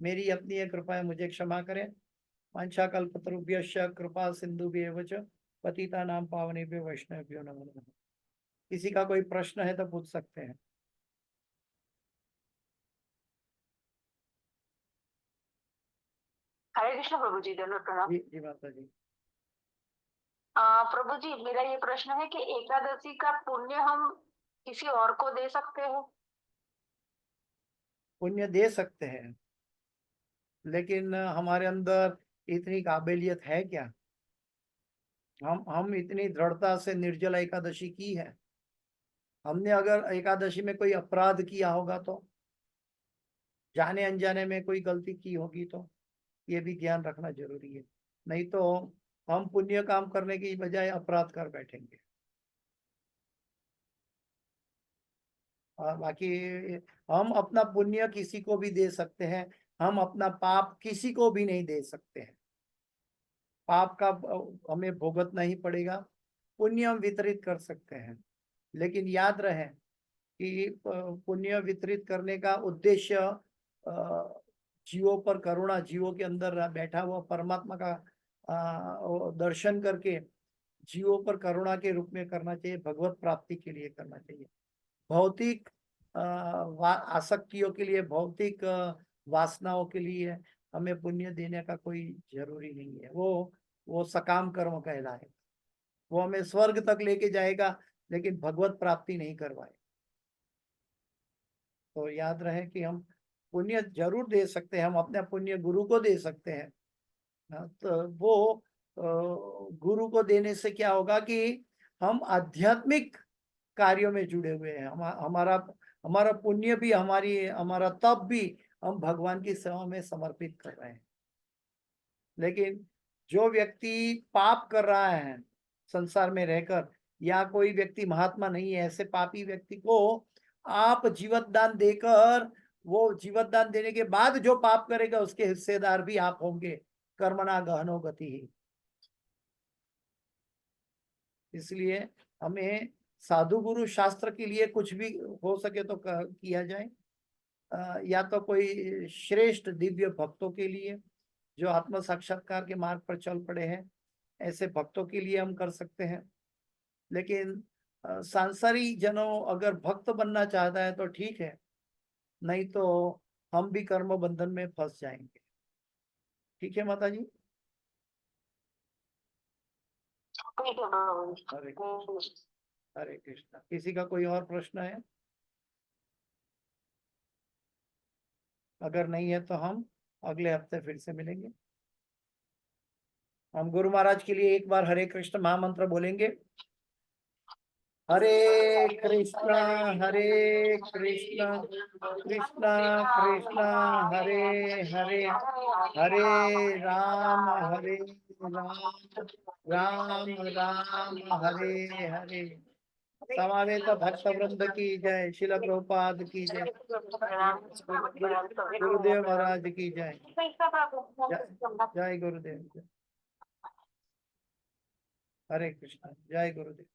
Speaker 1: मेरी अपनी है, कृपया मुझे क्षमा करें। वांछा कल्पतरुभ्यश्च कृपा सिंधुभ्येव च पतितानां पावनेभ्यो वैष्णवेभ्यो नमो नमः। किसी का कोई प्रश्न है तो पूछ सकते हैं।
Speaker 2: हरे कृष्ण प्रभु जी, दंडवत प्रणाम।
Speaker 1: जी माता जी।
Speaker 2: प्रभु जी, मेरा ये प्रश्न है कि एकादशी का पुण्य हम किसी और को दे सकते हैं?
Speaker 1: पुण्य दे सकते हैं, लेकिन हमारे अंदर इतनी काबिलियत है क्या? हम इतनी दृढ़ता से निर्जला एकादशी की है? हमने अगर एकादशी में कोई अपराध किया होगा तो, जाने अनजाने में कोई गलती की होगी तो, ये भी ध्यान रखना जरूरी है। नहीं तो हम पुण्य काम करने की बजाय अपराध कर बैठेंगे। और बाकी हम अपना पुण्य किसी को भी दे सकते हैं, हम अपना पाप किसी को भी नहीं दे सकते हैं। पाप का हमें भुगतना ही पड़ेगा, पुण्य हम वितरित कर सकते हैं। लेकिन याद रहे कि पुण्य वितरित करने का उद्देश्य जीवों पर करुणा, जीवों के अंदर बैठा हुआ परमात्मा का दर्शन करके जीवों पर करुणा के रूप में करना चाहिए, भगवत प्राप्ति के लिए करना चाहिए। भौतिक आसक्तियों के लिए, भौतिक वासनाओं के लिए हमें पुण्य देने का कोई जरूरी नहीं है। वो सकाम कर्म कहलाए, वो हमें स्वर्ग तक लेके जाएगा लेकिन भगवत प्राप्ति नहीं करवाए। तो याद रहे कि हम पुण्य जरूर दे सकते हैं, हम अपने पुण्य गुरु को दे सकते हैं। तो वो गुरु को देने से क्या होगा कि हम आध्यात्मिक कार्यों में जुड़े हुए हैं। हमारा हमारा पुण्य भी, हमारा तप भी हम भगवान की सेवा में समर्पित कर रहे हैं। लेकिन जो व्यक्ति पाप कर रहा है संसार में रहकर, या कोई व्यक्ति महात्मा नहीं है, ऐसे पापी व्यक्ति को आप जीवतदान देकर, वो जीवतदान देने के बाद जो पाप करेगा उसके हिस्सेदार भी आप होंगे। कर्मणा गहनो गति ही। इसलिए हमें साधु गुरु शास्त्र के लिए कुछ भी हो सके तो किया जाए, या तो कोई श्रेष्ठ दिव्य भक्तों के लिए जो आत्म साक्षात्कार के मार्ग पर चल पड़े हैं, ऐसे भक्तों के लिए हम कर सकते हैं। लेकिन सांसारिक जनों अगर भक्त बनना चाहता है तो ठीक है, नहीं तो हम भी कर्म बंधन में फंस जाएंगे। ठीक है माता जी।
Speaker 2: ठीक है प्रभु जी।
Speaker 1: हरे हरे कृष्णा। किसी का कोई और प्रश्न है? अगर नहीं है तो हम अगले हफ्ते फिर से मिलेंगे। हम गुरु महाराज के लिए एक बार हरे कृष्ण महामंत्र बोलेंगे। हरे कृष्णा कृष्णा कृष्णा हरे हरे, हरे राम राम राम हरे हरे। समावेत भक्त वृंद की जय, शिल प्रभुपाद की जय, गुरुदेव महाराज की जय। जय गुरुदेव। हरे कृष्ण। जय गुरुदेव।